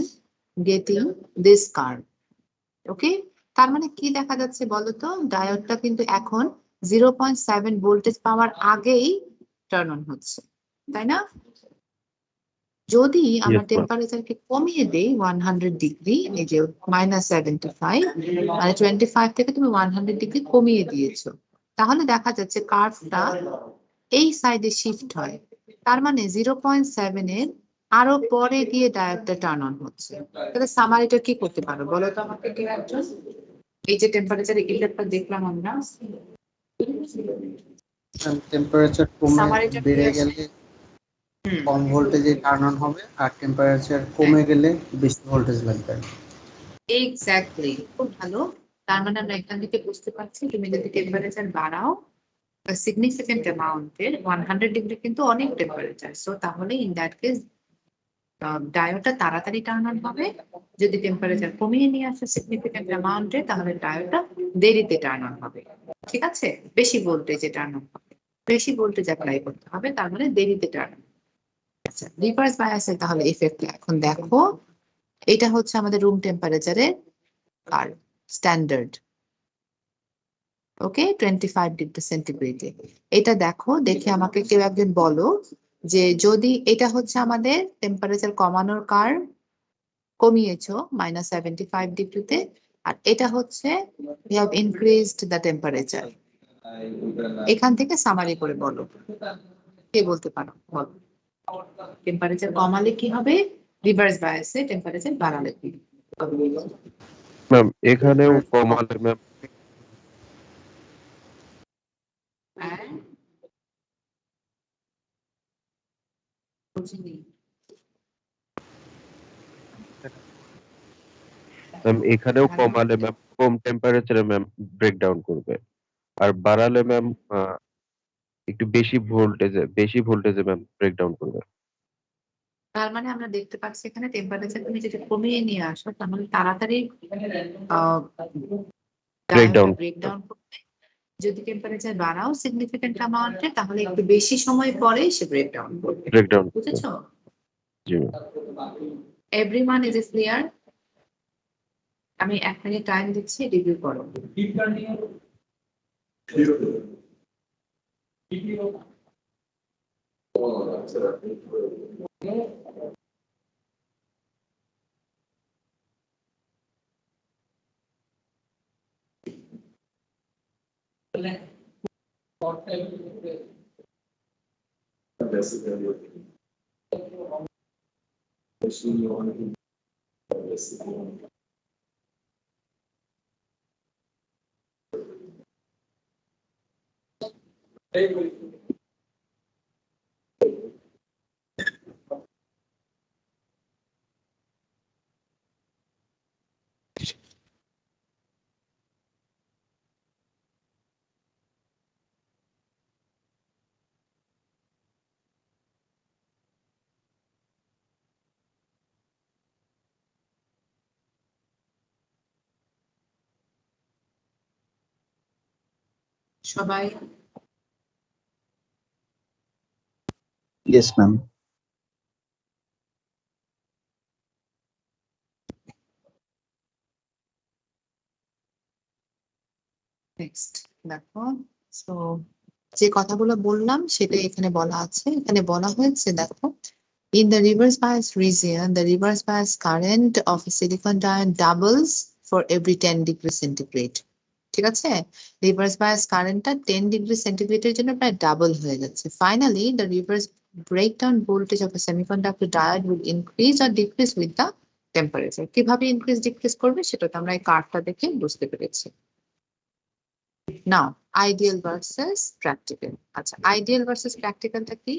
getting this curve. ওকে, তার মানে কি দেখা যাচ্ছে বলতো, ডায়োডটা কিন্তু এখন 0.7 ভোল্টেজ পাওয়ার আগেই টার্ন অন হচ্ছে, তাই না? যদি আমরা Yes, ma'am. টেম্পারেচারকে কমিয়ে দেই 100 ডিগ্রি, এই যে -75 মানে 25 থেকে তুমি 100 ডিগ্রি কমিয়ে দিয়েছো, তাহলে দেখা যাচ্ছে কার্ভটা এই সাইডে শিফট হয়। তার মানে 0.7 এর আরো পরে গিয়ে ডায়োডটা টার্ন অন হচ্ছে। তাহলে সামারিটা কি করতে পারো বলো তো আমাকে কেউ একজন? এই যে টেম্পারেচার ইফেক্টটা দেখলাম আমরা, টেম্পারেচার কমে সামারিটা বেড়ে গেলে কম ভোল্টেজে টার্ন অন হবে, আর টেম্পারেচার কমে গেলে বেশি ভোল্টেজ লাগবে। এক্স্যাক্টলি, খুব ভালো। তার মানে আমরা এখান থেকে বুঝতে পারছি তুমি যদি টেম্পারেচার বাড়াও সিগনিফিকেন্ট অ্যামাউন্টের, 100 ডিগ্রি কিন্তু অনেক টেম্পারেচার, সো তাহলে ইন দ্যাট কেস ডায়োডটা তাড়াতাড়ি টার্ন অন হবে। যদি টেম্পারেচার কমিয়ে নিয়ে আসে সিগনিফিকেন্ট অ্যামাউন্টে, তাহলে ডায়োডটা দেরিতে টার্ন অন হবে, ঠিক আছে? বেশি ভোল্টেজে টার্ন অন হবে, বেশি ভোল্টেজ অ্যাপ্লাই করতে হবে, তার মানে দেরিতে টার্ন অন। আচ্ছা, রিভার্স বায়াসের তাহলে ইফেক্ট এখন দেখো, এটা হচ্ছে আমাদের রুম টেম্পারেচারের কার্ভ স্ট্যান্ডার্ড, ওকে, 25 ডিগ্রি সেন্টিগ্রেডে। এটা দেখো, দেখে আমাকে কেউ একজন বলো যে যদি এটা হচ্ছে আমাদের টেম্পারেচার কমানোর কার্ভ, কমিয়েছো -75 ডিগ্রিতে, আর এটা হচ্ছে we have increased the temperature, এখান থেকে সামারি করে বলো, কে বলতে পারো বলো। টেম্পারেচার কমালে কি হবে, রিভার্স বায়াসে টেম্পারেচার বাড়ালে কি হবে? ম্যাম এখানেও কমালে ম্যাম And বুঝিনি। ম্যাম এখানেও কমালে ম্যাম কম টেম্পারেচারে ম্যাম ব্রেকডাউন করবে, আর বাড়ালে ম্যাম একটু বেশি ভোল্টেজে ম্যাম ব্রেকডাউন করবে। তার মানে আমরা দেখতে পাচ্ছি এখানে টেম্পারেচার তুমি যদি কমিয়ে নিয়ে আসো তাহলে তাড়াতাড়ি ব্রেকডাউন ব্রেকডাউন করবে। যদি টেম্পারেচার বাড়াও সিগনিফিকেন্ট অ্যামাউন্টে তাহলে একটু বেশি সময় পরে সে ব্রেকডাউন করবে। ব্রেকডাউন বুঝেছো? জি ম্যাম। Everyone is clear? আমি 1 মিনিট টাইম দিচ্ছি, রিভিউ করো। সবাই ইয়েস ম্যাম। নেক্সট দেখো। সো যে কথাগুলো বললাম সেটা এখানে বলা আছে। এখানে বলা হয়েছে দেখো, in the reverse bias region the reverse bias current of a silicon diode doubles for every 10 degree centigrade. ঠিক আছে? রিভার্স বায়াস কারেন্টটা 10 ডিগ্রি সেন্টিগ্রেডের জন্য প্রায় ডাবল হয়ে যাচ্ছে। Finally the reverse breakdown voltage of a semiconductor diode will increase or decrease with the temperature. কিভাবে ইনক্রিজ ডিক্রিজ করবে সেটা তো আমরা এই কার্ভটা দেখে বুঝতে পেরেছি। নাও আইডিয়াল ভার্সেস প্র্যাকটিক্যাল। আচ্ছা, আইডিয়াল ভার্সেস প্র্যাকটিক্যালটা কি?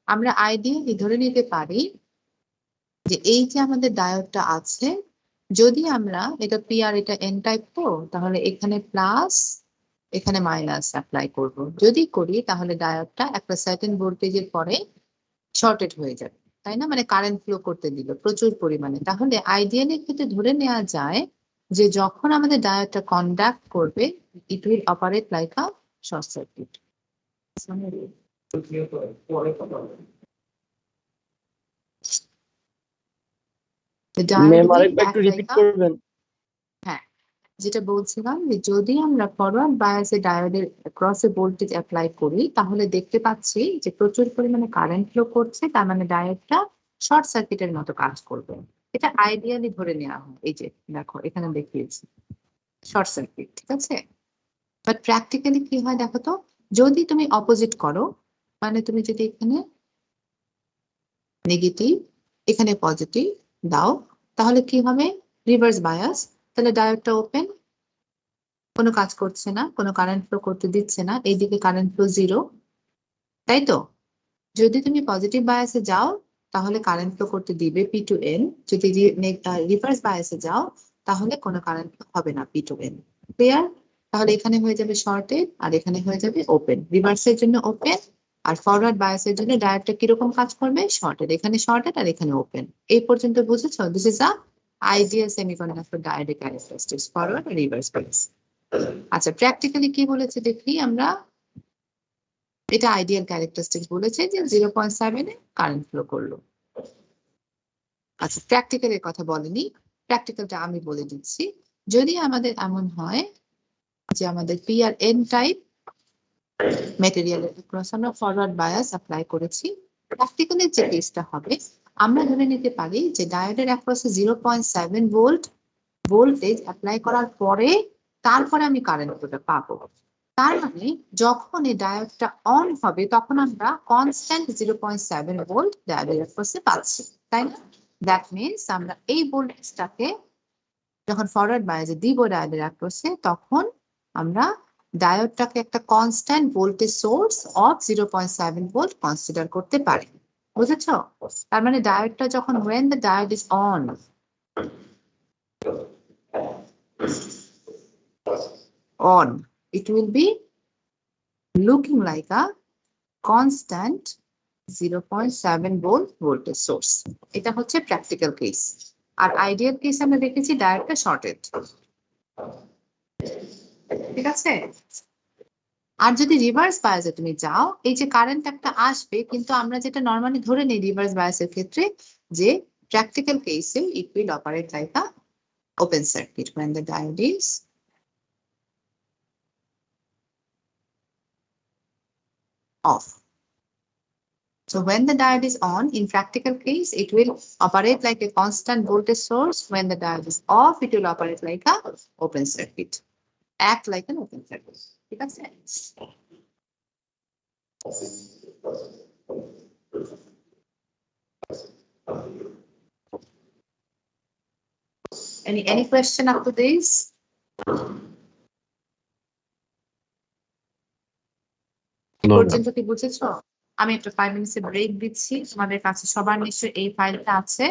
আমরা আইডিয়ালি ধরে নিতে পারি যে এই যে আমাদের ডায়োডটা আছে, যদি আমরা এটা পি আর এটা এন টাইপ তো তাহলে এখানে প্লাস এখানে মাইনাস অ্যাপ্লাই করব। যদি করি তাহলে ডায়োডটা একটা সার্টেন ভোল্টেজের পরে শর্টেড হয়ে যাবে, তাই না? মানে কারেন্ট ফ্লো করতে দিল প্রচুর পরিমাণে। তাহলে আইডিয়ালি ক্ষেত্রে ধরে নেওয়া যায় যে যখন আমাদের ডায়োডটা কন্ডাক্ট করবে it will operate like a short circuit. Ma'am আরেকবার একটু রিপিট করবেন? হ্যাঁ, যেটা বলছিলাম যে যদি আমরা ফরওয়ার্ড বায়াসে ডায়োডের ক্রসে ভোল্টেজ অ্যাপ্লাই করি তাহলে দেখতে পাচ্ছি যে প্রচুর পরিমাণে কারেন্ট ফ্লো করছে, তার মানে ডায়োডটা শর্ট সার্কিটের মতো কাজ করবে। এটা আইডিয়ালি ধরে নেওয়া হয়। এই যে দেখো এখানে দেখিয়েছি শর্ট সার্কিট, ঠিক আছে? বাট প্র্যাকটিক্যালি কি হয় দেখো তো, যদি তুমি অপোজিট করো, মানে তুমি যদি এখানে নেগেটিভ এখানে পজিটিভ দাও তাহলে কি হবে? রিভার্স বায়াস, তাহলে ডায়োডটা ওপেন, কোনো কাজ করছে না, কোনো কারেন্ট ফ্লো করতে দিচ্ছে না, এইদিকে কারেন্ট ফ্লো 0, তাই তো? যদি তুমি পজিটিভ বায়াসে যাও তাহলে কারেন্ট ফ্লো করতে দিবে পি টু এন, যদি রিভার্স বায়াসে যাও তাহলে কোনো কারেন্ট হবে না পি টু এন। ক্লিয়ার? তাহলে এখানে হয়ে যাবে শর্টেড আর এখানে হয়ে যাবে ওপেন। রিভার্সের জন্য ওপেন আর ফরওয়ার্ড বায়াসের জন্য ডায়োডটা কিরকম কাজ করবে? শর্টেড, এখানে শর্টেড আর এখানে ওপেন। এই পর্যন্ত বুঝেছো? This is a ideal semiconductor diode characteristics, forward আর রিভার্স বায়াস। আচ্ছা, প্র্যাকটিক্যালি কি বলেছে দেখি আমরা। এটা আইডিয়াল ক্যারেক্টারিস্টিক্স বলেছে যে 0.7 এ কারেন্ট ফ্লো করলো। আচ্ছা, প্র্যাকটিক্যালের কথা বলেনি, প্র্যাকটিক্যালটা আমি বলে দিচ্ছি। যদি আমাদের এমন হয় যে আমাদের P R N type ম্যাটেরিয়ালের cross আমরা ফরওয়ার্ড বায়াস অ্যাপ্লাই করেছি, প্র্যাকটিক্যালের যে কেসটা হবে আমরা ধরে নিতে পারি যে ডায়োডের অ্যাক্রসে 0.7 ভোল্ট ভোল্টেজ অ্যাপ্লাই করার পরে তারপরে আমি কারেন্ট ফ্লোটা পাবো। তার মানে যখন এই ডায়োডটা অন হবে তখন আমরা কনস্ট্যান্ট 0.7 ভোল্ট ডায়োডের অ্যাক্রসে পাচ্ছি, তাই না? দ্যাট মিনস আমরা এই ভোল্টেজটাকে যখন ফরওয়ার্ড বায়াসে দিব ডায়োডের অ্যাক্রসে, তখন আমরা ডায়োডটাকে একটা constant voltage source of 0.7 volt consider করতে পারি। বুঝেছো? তার মানে ডায়োডটা যখন when the diode is on, it will be looking like a constant 0.7 volt voltage source. এটা হচ্ছে প্র্যাকটিক্যাল কেস। আর আইডিয়াল কেস আমরা দেখেছি ডায়োডটা শর্টেড। ঠিক আছে? আর যদি রিভার্স বায়াসে তুমি যাও, এই যে কারেন্ট একটা আসবে, কিন্তু আমরা যেটা নরমালি ধরে নিই রিভার্স বায়াসের ক্ষেত্রে, যে প্র্যাকটিক্যাল কেসে it will operate like a open circuit when the diode is off. So when the diode is on, in practical case, it will operate like a constant voltage source. When the diode is off, it will operate like a open circuit. Act like an open circuit. ঠিক আছে? Any question up to this? No, ma'am. পর্যন্ত কি বুঝেছো? আমি একটা 5 মিনিটের ব্রেক দিচ্ছি। তোমাদের কাছে সবার নিশ্চয়ই এই ফাইলটা আছে।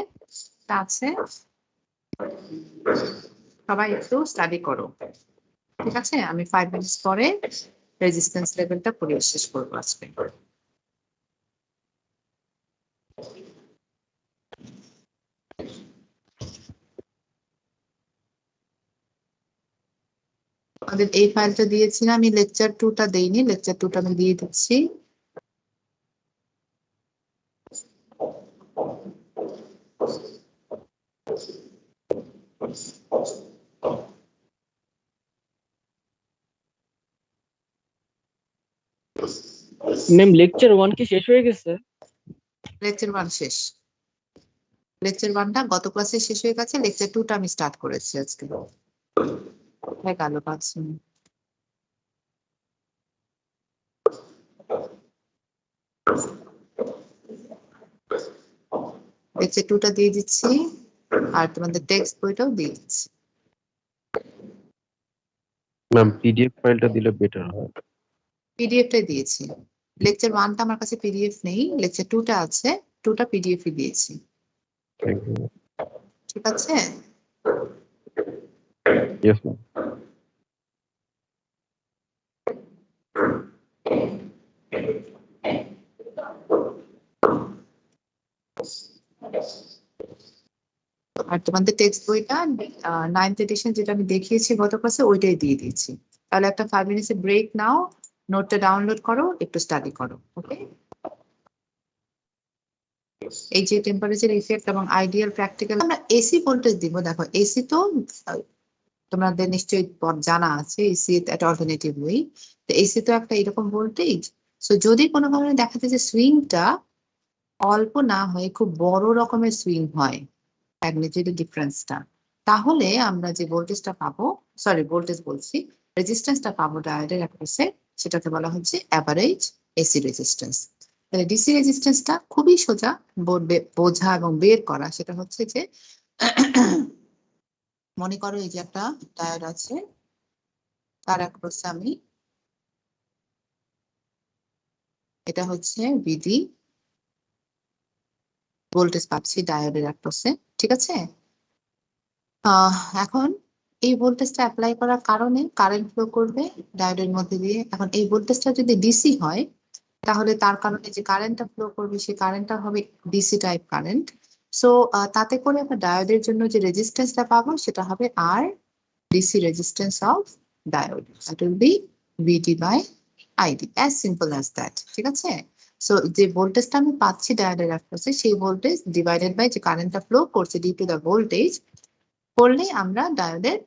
সবাই একটু স্টাডি করো। ঠিক আছে? আমি 5 মিনিট পরে রেজিস্ট্যান্স লেভেলটা পড়ে শেষ করবো আজকে। আমাদের এই ফাইলটা দিয়েছি না, আমি লেকচার 2টা দেইনি, লেকচার 2টা আমি দিয়ে দিচ্ছি। ম্যাম লেকচার 1 কি শেষ হয়ে গেছে? লেকচার 1 শেষ। লেকচার 1টা গত ক্লাসে শেষ হয়ে গেছে, লেকচার 2টা আমি স্টার্ট করেছি আজকে। হ্যাঁ, গেল 5 মিনিট। লেকচার 2টা দিয়ে দিচ্ছি, আর তোমাদের টেক্সট বইটাও দিয়ে দিচ্ছি। ম্যাম পিডিএফ ফাইলটা দিলে বেটার হয়। পিডিএফটাই দিয়েছি। লেকচার 1টা আমার কাছে পিডিএফ নেই, লেকচার 2টা আছে, 2টা পিডিএফই দিয়েছি। Thank you. ঠিক আছে? Yes ma'am. আর তোমাদের টেক্সট বইটা 9th এডিশন যেটা আমি দেখিয়েছি গত ক্লাসে, ওইটাই দিয়ে দিয়েছি। তাহলে একটা 5 মিনিটের ব্রেক নাও, নোটটা ডাউনলোড করো, একটু স্টাডি করো। ওকে? এই যে টেম্পারেচার ইফেক্ট এবং আইডিয়াল প্র্যাকটিক্যাল, আমরা এসি ভোল্টেজ দিব। দেখো এসি তো তোমাদের নিশ্চয়ই জানা আছে, এসি একটা অল্টারনেটিভ ওয়ে। তো এসি তো একটা এরকম ভোল্টেজ। সো যদি কোনো কারণে দেখা যায় যে সুইংটা অল্প না হয়ে খুব বড় রকমের সুইং হয়, ম্যাগনিটিউডের ডিফারেন্সটা, তাহলে আমরা যে ভোল্টেজটা পাবো, সরি ভোল্টেজ বলছি, রেজিস্ট্যান্সটা পাবো ডায়োডের অ্যাক্রসে, সেটাকে বলা হচ্ছে অ্যাভারেজ এসি রেজিস্ট্যান্স। তাহলে ডিসি রেজিস্ট্যান্সটা খুবই সোজা বোঝা এবং বের করা। সেটা হচ্ছে যে মনে করো এই যে একটা ডায়োড আছে, তার অ্যাক্রসে আমি, এটা হচ্ছে ভিডি ভোল্টেজ পাচ্ছি ডায়োডের অ্যাক্রসে। ঠিক আছে? এখন এই ভোল্টেজটা অ্যাপ্লাই করার কারণে কারেন্ট ফ্লো করবে ডায়োডের মধ্যে দিয়ে। এখন এই ভোল্টেজটা যদি ডিসি হয়, তাহলে তার কারণে যে কারেন্টটা ফ্লো করবে সেই কারেন্টটা হবে ডিসি টাইপ কারেন্ট। সো তাতে করে আমরা ডায়োডের জন্য যে রেজিস্ট্যান্সটা পাবো সেটা হবে আর DC resistance of diode, that will be VD by ID, as simple as that. ঠিক আছে? সো যে ভোল্টেজটা আমি পাচ্ছি ডায়োডের অ্যাক্রসে, সেই ভোল্টেজ ডিভাইডেড বাই যে কারেন্টটা ফ্লো করছে ডিউ টু দ্য ভোল্টেজ করলেই আমরা ডায়োডের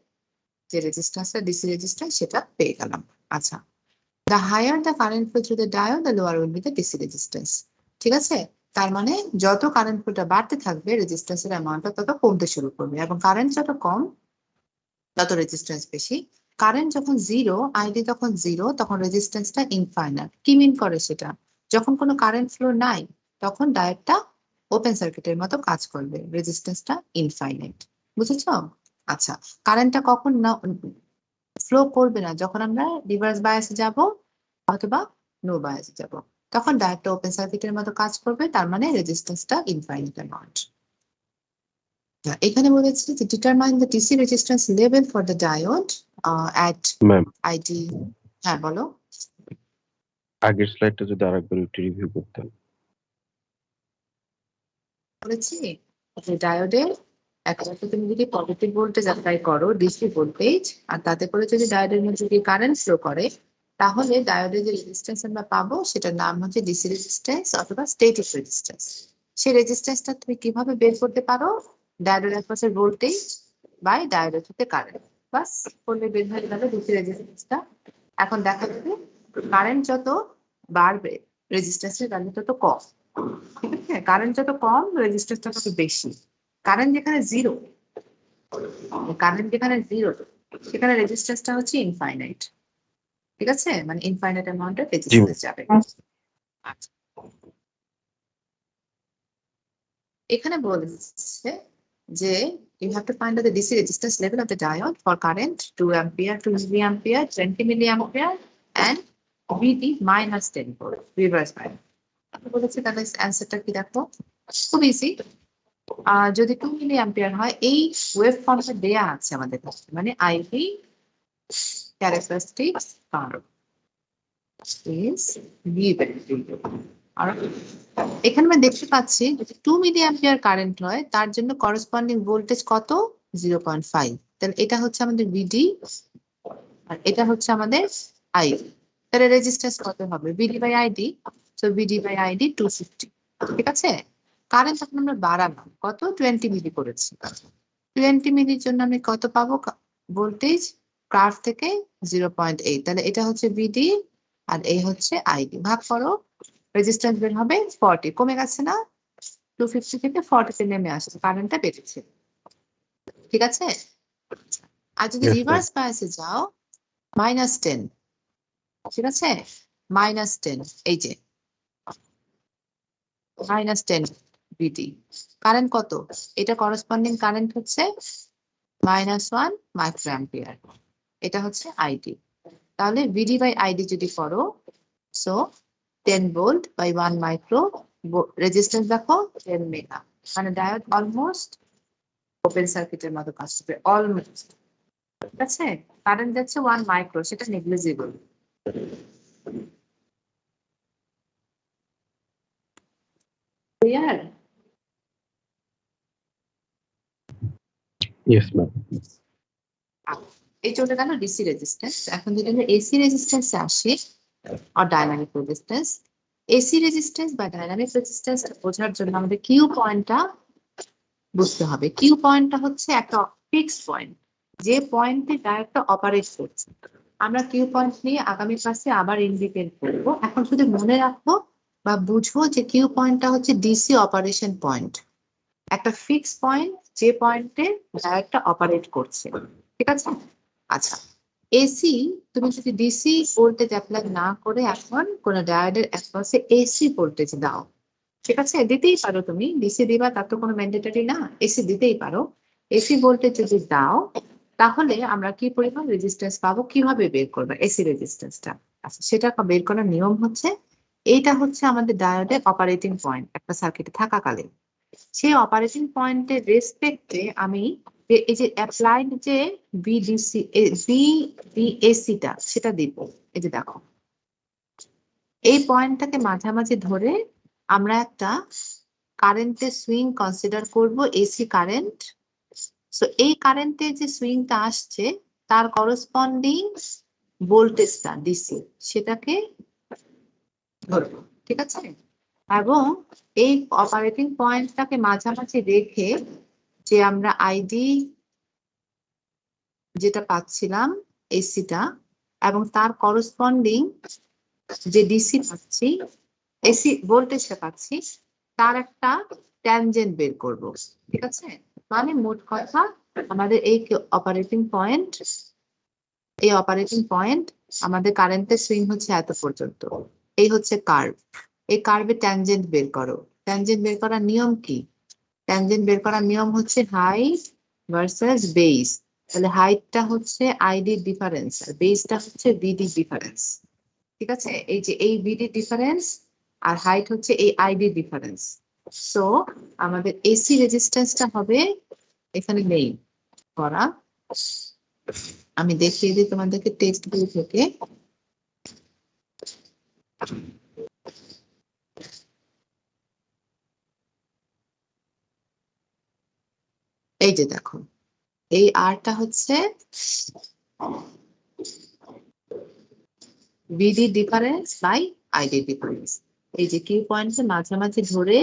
যে রেজিস্ট্যান্সটা ডিসি রেজিস্ট্যান্স সেটা পেয়ে গেলাম। আচ্ছা, the higher the current flow through the diode, the lower will be the DC resistance. ঠিক আছে? তার মানে যত কারেন্ট ফ্লোটা বাড়তে থাকবে, রেজিস্ট্যান্সের অ্যামাউন্টটা তত কমতে শুরু করবে, এবং কারেন্ট যত কম তত রেজিস্ট্যান্স বেশি। কারেন্ট যখন জিরো, আইডি যখন জিরো, তখন রেজিস্ট্যান্সটা ইনফাইনাইট। কি মিন করে সেটা? যখন কোনো কারেন্ট ফ্লো নাই, তখন ডায়োডটা ওপেন সার্কিটের মতো কাজ করবে, রেজিস্ট্যান্সটা ইনফাইনাইট। বুঝেছো? আচ্ছা, কারেন্টটা কখন না ফ্লো করবে না, যখন আমরা রিভার্স বায়াসে যাব অথবা নো বায়াসে যাব, তখন ডায়োডটা ওপেন সার্কিটের মতো কাজ করবে, তার মানে রেজিস্ট্যান্সটা ইনফাইনাইট অ্যামাউন্ট। এখানে বলেছে যে determine the DC resistance level for the diode at ma'am ID. হ্যাঁ বলো। আগের স্লাইডটা যদি আরেকবার একটু রিভিউ করতেন। বলেছি যে ডায়োডের একমাত্র তুমি যদি পজিটিভ ভোল্টেজ অ্যাপ্লাই করো ডিসি ভোল্টেজ, আর তাতে করে যদি ডায়োডের মধ্যে যদি কারেন্ট ফ্লো করে, তাহলে ডায়োডের যে রেজিস্ট্যান্স আমরা পাবো সেটার নাম হচ্ছে ডিসি রেজিস্ট্যান্স অথবা স্ট্যাটিক রেজিস্ট্যান্স। সেই রেজিস্ট্যান্সটা তুমি কিভাবে বের করতে পারো? ডায়োডের একপাশের ভোল্টেজ বাই ডায়োডের সাথে কারেন্ট, বাস করলে বের হয়ে গেল ডিসি রেজিস্ট্যান্সটা। এখন দেখা যাবে কারেন্ট যত বাড়বে রেজিস্ট্যান্সের ভ্যালু তত কম, ঠিক আছে? কারেন্ট যত কম রেজিস্ট্যান্সটা তত বেশি। কারেন্ট যেখানে জিরো, সেখানে রেজিস্ট্যান্সটা হচ্ছে ইনফাইনাইট, ঠিক আছে? মানে ইনফাইনাইট অ্যামাউন্টের রেজিস্ট্যান্স যাবে। আচ্ছা, এখানে বলেছে যে you have to find out the DC resistance level of the diode for current 2 ampere, 2 milliampere, 20 milliampere and VD minus 10 volt reverse bias। বলেছে তাহলে অ্যান্সারটা কি দেখো, খুব ইজি। যদি 2 মিলিঅ্যাম্পিয়ার হয়, এই ওয়েভ ফর্মটা দেয়া আছে আমাদের কাছে, মানে IV characteristics curve is given। আর এখানে আমরা দেখতে পাচ্ছি যদি 2 মিলিঅ্যাম্পিয়ার কারেন্ট হয়, তার জন্য করসপন্ডিং ভোল্টেজ কত? 0.5। তাহলে এটা হচ্ছে আমাদের VD আর এটা হচ্ছে আমাদের ID। তাহলে রেজিস্ট্যান্স কত হবে? VD by ID। So VD by ID 250, ঠিক আছে? কারেন্ট এখন আমরা বাড়ালাম, কত? 20 মিলি করেছি। 20 মিলির জন্য আমি কত পাবো ভোল্টেজ? কার্ভ থেকে 0.8। তাহলে এটা হচ্ছে VD আর এই হচ্ছে ID। ভাগ করো, রেজিস্ট্যান্স বের হবে 40। কমে গেছে না? 250 থেকে 40 তে নেমে আসছে, কারেন্টটা বেড়েছে, ঠিক আছে? আর যদি Yes, ma'am. রিভার্স বায়াসে যাও -10, ঠিক আছে? -10, এই যে -10 VD। কারেন্ট কত? এটা করসপন্ডিং কারেন্ট হচ্ছে -1 মাইক্রোঅ্যাম্পিয়ার। এটা হচ্ছে ID। তাহলে VD বাই ID যদি করো, so 10 volt by 1 micro, resistance দেখো 10 মেগা, মানে ডায়োড অলমোস্ট ওপেন সার্কিটের মতো কাজ করবে, অলমোস্ট, ঠিক আছে? কারেন্ট যাচ্ছে 1 মাইক্রো, সেটা নেগলিজিবল। ক্লিয়ার? Yes, ma'am. এই চলে গেল ডিসি রেজিস্ট্যান্স। এখন যদি আমরা এসি রেজিস্ট্যান্সে আসি আর ডাইনামিক রেজিস্ট্যান্স, এসি রেজিস্ট্যান্স বা ডাইনামিক রেজিস্ট্যান্স বোঝার জন্য আমাদের কিউ পয়েন্টটা বুঝতে হবে। কিউ পয়েন্টটা হচ্ছে একটা ফিক্সড পয়েন্ট, যে পয়েন্টে ডায়োডটা অপারেট করছে। আমরা কিউ পয়েন্ট নিয়ে আগামী ক্লাসে আবার ইন্ডিকেট করব। এখন শুধু মনে রাখো বা বুঝো যে কিউ পয়েন্টটা হচ্ছে ডিসি অপারেশন পয়েন্ট, একটা ফিক্সড পয়েন্ট যে পয়েন্টে ডায়োডটা অপারেট করছে, ঠিক আছে? আচ্ছা, এসি তুমি যদি ডিসি ভোল্টেজ অ্যাপ্লাই না করে এখন কোন ডায়োডের অ্যাক্রসে এসি ভোল্টেজ দাও, ঠিক আছে? দিতেই পারো, তুমি ডিসি দিবা তার তো কোনো ম্যান্ডেটরি না, এসি দিতেই পারো। এসি ভোল্টেজ যদি দাও, তাহলে আমরা কি পরিমাণ রেজিস্ট্যান্স পাবো, কিভাবে বের করবো এসি রেজিস্ট্যান্সটা? আচ্ছা, সেটা বের করার নিয়ম হচ্ছে, এইটা হচ্ছে আমাদের ডায়োডের অপারেটিং পয়েন্ট একটা সার্কিটে থাকাকালে। সেই অপারেটিং পয়েন্টের রেসপেক্টে আমি এই যে অ্যাপ্লাইড যে ভিডিসি ভিডিএসিটা সেটা দিব। এই যে দেখো, এই পয়েন্টটাকে মাঝামাঝি ধরে আমরা একটা কারেন্টের সুইং কনসিডার করব, এসি কারেন্ট। সো এই কারেন্টের যে সুইংটা আসছে তার করসপন্ডিং ভোল্টেজটা ডিসি, সেটাকে ধরবো, ঠিক আছে? এবং এই অপারেটিং পয়েন্টটাকে মাঝামাঝি রেখে যে আমরা আইডি যেটা পাচ্ছিলাম এসিটা এবং তার করসপন্ডিং যে ডিসি পাচ্ছি, এসি ভোল্টেজটা পাচ্ছি, তার একটা ট্যানজেন্ট বের করব, ঠিক আছে? মানে মোট কথা আমাদের এই অপারেটিং পয়েন্ট, এই অপারেটিং পয়েন্ট আমাদের কারেন্টের সুইং হচ্ছে এত পর্যন্ত, এই হচ্ছে কার্ভ। এই কার্ভে ট্যানজেন্ট বের করো। ট্যানজেন্ট বের করার নিয়ম কি? ট্যানজেন্ট বের করার নিয়ম হচ্ছে হাইট ভার্সেস বেস, তাহলে হাইটটা হচ্ছে আইডি ডিফারেন্স আর বেসটা হচ্ছে বিডি ডিফারেন্স। ঠিক আছে, এই যে এই বিডি ডিফারেন্স আর হাইট হচ্ছে এই আইডি ডিফারেন্স। সো আমাদের এসি রেজিস্ট্যান্সটা হবে এখানে নেই করা, আমি দেখিয়ে দিই তোমাদেরকে টেক্সট বই থেকে। এই যে দেখো, এই আরটা হচ্ছে VD difference by ID difference. এই যে কিউ পয়েন্টের মাঝামাঝি ধরে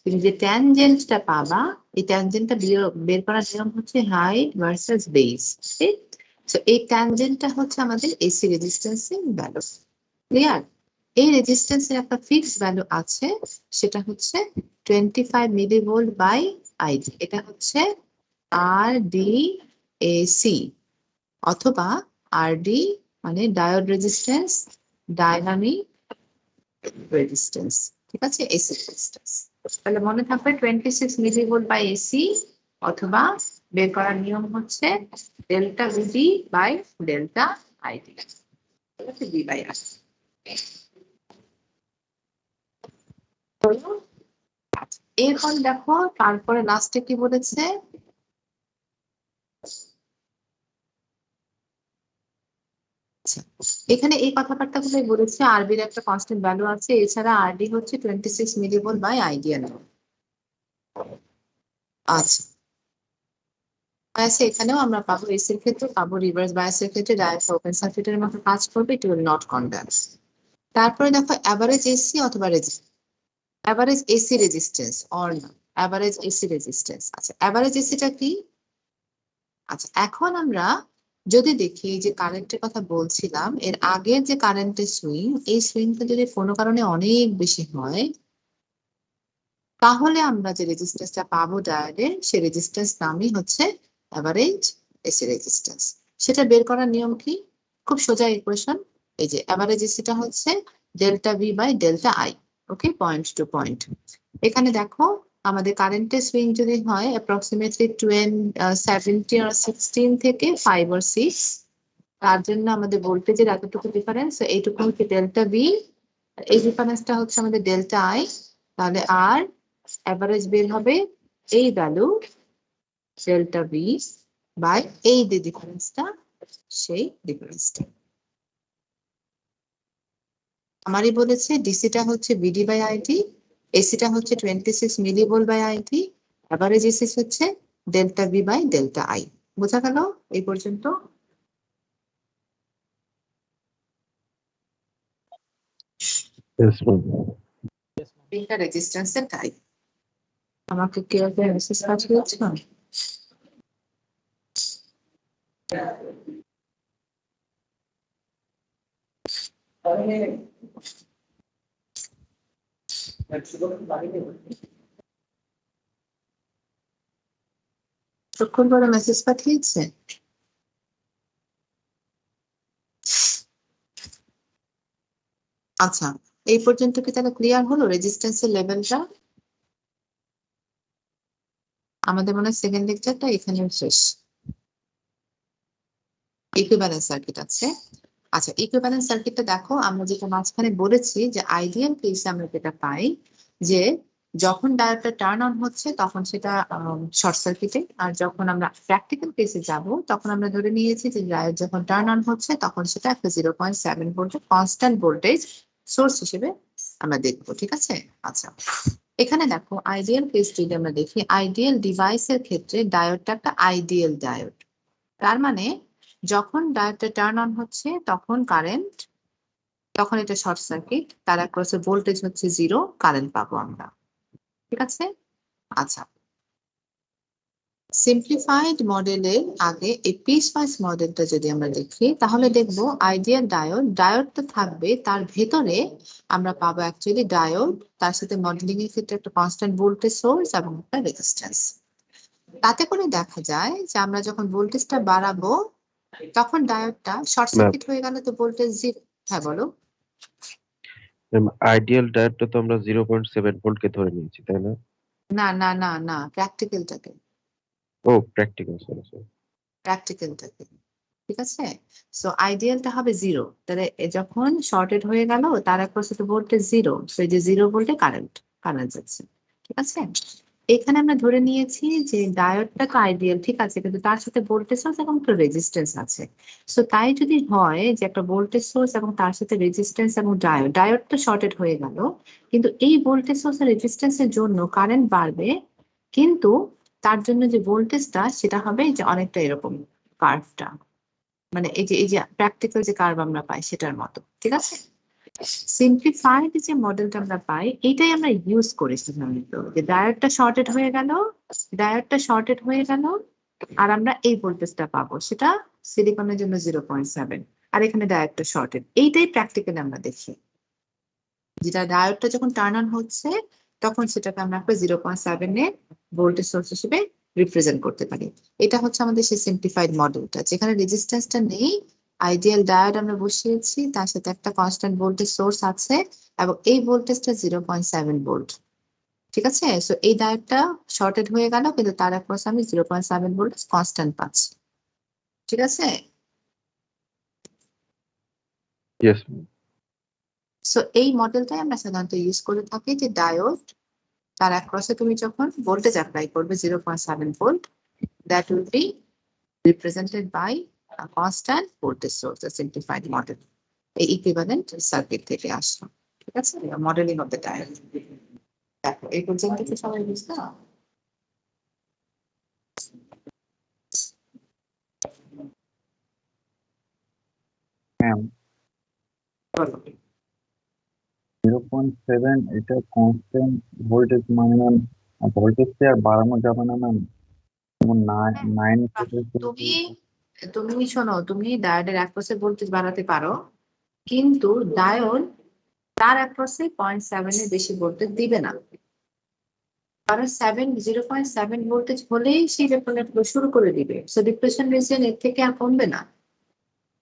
তুমি যে ট্যানজেন্টটা পাবা, এই ট্যানজেন্টটা বের করার নিয়ম হচ্ছে হাইট ভার্সেস বেস। ঠিক, সো এই ট্যানজেন্টটা হচ্ছে আমাদের এসি রেজিস্ট্যান্সের ভ্যালু। ক্লিয়ার? এই রেজিস্ট্যান্সের একটা ফিক্সড ভ্যালু আছে, সেটা হচ্ছে 25 মিলিভোল্ট বাই আইডি। এটা হচ্ছে আর ডি এসি অথবা আরডি মানে ডায়োড রেজিস্ট্যান্স, ডাইনামিক রেজিস্ট্যান্স। ঠিক আছে, এসি রেজিস্ট্যান্স। তাহলে মনে থাকবে 26 মিলিভোল্ট বাই এসি অথবা বের করার নিয়ম হচ্ছে delta VD by delta ID. ঠিক আছে, বি বাই আর। এরপর দেখো তারপরে লাস্টে কি বলেছে, এখানে এই কথাবার্তাগুলোই বলেছে আরবির একটা কনস্ট্যান্ট ভ্যালু আছে, এছাড়া আরডি হচ্ছে 26 মিলিভোল্ট বাই আইডিয়াল। আচ্ছা, এখানেও আমরা পাবো এসির ক্ষেত্রে পাবো, রিভার্স বায়াসের ক্ষেত্রে ডায়োড ওপেন সার্কিটের মতো কাজ করবে, ইট উইল নট কন্ডাক্ট। তারপরে দেখো অ্যাভারেজ এসি অথবা অ্যাভারেজ এসি রেজিস্ট্যান্স অর না, অ্যাভারেজ এসি রেজিস্ট্যান্স। আচ্ছা, অ্যাভারেজ এসিটা কি? আচ্ছা, এখন আমরা যদি দেখি যে কারেন্টের কথা বলছিলাম, এর আগের যে কারেন্টের সুইং, এই সুইংটা যদি কোনো কারণে অনেক বেশি হয়, তাহলে আমরা যে রেজিস্ট্যান্সটা পাবো ডায়োডে, সেই রেজিস্ট্যান্স নামই হচ্ছে অ্যাভারেজ এসি রেজিস্ট্যান্স। সেটা বের করার নিয়ম কি? খুব সোজা ইকুয়েশন। এই যে অ্যাভারেজ এসিটা হচ্ছে delta V by delta I. Okay, point to point. এখানে দেখো আমাদের কারেন্টের সুইং যদি হয় অ্যাপ্রক্সিমেটলি 70 or 16 থেকে 5 or 6, তার জন্য আমাদের ভোল্টেজের এতটুকু ডিফারেন্স, এইটুকু হচ্ছে ডেল্টা ভি, এই ডিফারেন্সটা হচ্ছে আমাদের ডেল্টা আই। তাহলে আর অ্যাভারেজ বের হবে এই ভ্যালু ডেল্টা ভি বাই এই যে ডিফারেন্সটা, সেই ডিফারেন্সটা। আমারই বলেছে ডিসিটা হচ্ছে বিডি বাই আইটি, এসিটা হচ্ছে 26 millivolt by IT, average AC হচ্ছে delta V by delta I. বোঝা গেল এই পর্যন্ত? Yes, ma'am. তিনটা রেজিস্ট্যান্সের টাইপ। আমাকে কেউ মেসেজ পাঠিয়েছো? তখন বড় মেসেজ পাঠিয়েছে। আচ্ছা, এই পর্যন্ত কি তাহলে ক্লিয়ার হলো রেজিস্ট্যান্সের লেভেলটা? আমাদের মনে হয় সেকেন্ড লেকচারটা এখানে শেষ। ইকুইভ্যালেন্স সার্কিট আছে। আচ্ছা, ইকুইভ্যালেন্স সার্কিটটা দেখো, আমরা যেটা মাঝখানে বলেছি যে আইডিয়াল কেসে আমরা যেটা পাই যে যখন ডায়োডটা টার্ন অন হচ্ছে তখন সেটা শর্ট সার্কিটে, আর যখন আমরা প্র্যাকটিক্যাল কেসে যাব তখন আমরা ধরে নিয়েছি যে ডায়োড যখন টার্ন অন হচ্ছে তখন সেটা একটা 0.7 ভোল্টের কনস্ট্যান্ট ভোল্টেজ সোর্স হিসেবে আমরা দেখবো। ঠিক আছে, আচ্ছা এখানে দেখো আইডিয়াল কেস যদি আমরা দেখি, আইডিয়াল ডিভাইসের ক্ষেত্রে ডায়োডটা একটা আইডিয়াল ডায়োড। তার মানে যখন ডায়োডটা টার্ন অন হচ্ছে তখন কারেন্ট, তখন এটা শর্ট সার্কিট, তার অ্যাক্রসে ভোল্টেজ হচ্ছে 0, কারেন্ট পাবো আমরা। ঠিক আছে, আচ্ছা সিম্পলিফাইড মডেলের আগে এই পিসওয়াইজ মডেলটা যদি আমরা দেখি তাহলে দেখবো আইডিয়াল ডায়োড তো থাকবে, তার ভেতরে আমরা পাবো অ্যাকচুয়ালি ডায়োড, তার সাথে মডেলিং এর ক্ষেত্রে একটা কনস্ট্যান্ট ভোল্টেজ সোর্স এবং একটা রেজিস্ট্যান্স। তাতে করে দেখা যায় যে আমরা যখন ভোল্টেজটা বাড়াবো তখন ডায়োডটা শর্ট সার্কিট হয়ে গেল, তো ভোল্টেজ 0। হ্যাঁ বলো। আইডিয়াল ডায়োডটা তো আমরা 0.7 ভোল্ট কে ধরে নিয়েছি, তাই না? না না না না, প্র্যাকটিক্যালটাকে। ও প্র্যাকটিক্যাল, সরি। প্র্যাকটিক্যালটাকে, ঠিক আছে? সো আইডিয়ালটা হবে 0, তাহলে যখন শর্টেড হয়ে গেল তার অ্যাক্রস তো ভোল্টেজ 0, সো এই যে 0 ভোল্টে কারেন্ট যাচ্ছে, ঠিক আছে? এখানে আমরা ধরে নিয়েছি যে ডায়োডটা তো আইডিয়াল, ঠিক আছে, কিন্তু তার সাথে ভোল্টেজ সোর্স এবং একটা রেজিস্ট্যান্স আছে। সো তাই যদি হয় যে একটা ভোল্টেজ সোর্স এবং তার সাথে রেজিস্ট্যান্স এবং ডায়োড তো শর্টেড হয়ে গেল, কিন্তু এই ভোল্টেজ সোর্স আর রেজিস্ট্যান্সের জন্য কারেন্ট বাড়বে, কিন্তু তার জন্য যে ভোল্টেজটা সেটা হবে যে অনেকটা এরকম কার্ভটা, মানে এই যে প্র্যাকটিক্যাল যে কার্ভ আমরা পাই সেটার মতো, ঠিক আছে? সিম্পলিফাইড যে মডেলটা আমরা পাই এটাই আমরা ইউজ করি সাধারণত, যে ডায়োডটা শর্টেড হয়ে গেল আর আমরা এই ভোল্টেজটা পাবো, সেটা সিলিকনের জন্য 0.7, আর এখানে ডায়োডটা শর্টেড। এইটাই প্র্যাকটিক্যালি আমরা দেখি, যেটা ডায়োডটা যখন টার্ন অন হচ্ছে তখন সেটাকে আমরা 0.7 এর ভোল্টেজ সোর্স হিসেবে রিপ্রেজেন্ট করতে পারি। এটা হচ্ছে আমাদের সেই সিম্পলিফাইড মডেলটা, যেখানে রেজিস্ট্যান্সটা নেই, আইডিয়াল ডায়োড আমরা বসিয়েছি, তার সাথে একটা কনস্ট্যান্ট ভোল্টেজ সোর্স আছে এবং এই ভোল্টেজটা 0.7 ভোল্ট, ঠিক আছে? সো এই ডায়োডটা শর্টেড হয়ে গেল, কিন্তু তার অ্যাক্রস আমি 0.7 ভোল্ট কনস্ট্যান্ট পাচ্ছি, ঠিক আছে? ইয়েস। সো এই মডেলটাই আমরা সাধারণত ইউজ করে থাকি, যে ডায়োড তার অ্যাক্রসে তুমি যখন ভোল্টেজ অ্যাপ্লাই করবে 0.7 volt, that will be represented by a constant voltage source, a simplified model. এই ইকুইভ্যালেন্ট সার্কিট থেকে আসলো, ঠিক আছে? Modelling of the diode. দেখো এই পর্যন্ত কি সবাই বুঝলো? হ্যাঁ, বলো। 0.7 এটা কনস্ট্যান্ট ভোল্টেজ, মানে ম্যাম ভোল্টেজটা আর বাড়ানো যাবে না ম্যাম? যেমন 9 তুমি শোনো, তুমি ডায়োডের অ্যাক্রসে ভোল্টেজ বাড়াতে পারো, কিন্তু ডায়োড তার অ্যাক্রসে 0.7 এর বেশি ভোল্টেজ দিবে না, কারণ 0.7 ভোল্টেজ হলেই সেই ইলেকট্রনের ফ্লো শুরু করে দিবে। সো ডিপ্রেশন রিজিয়ন এর থেকে আর কমবে না,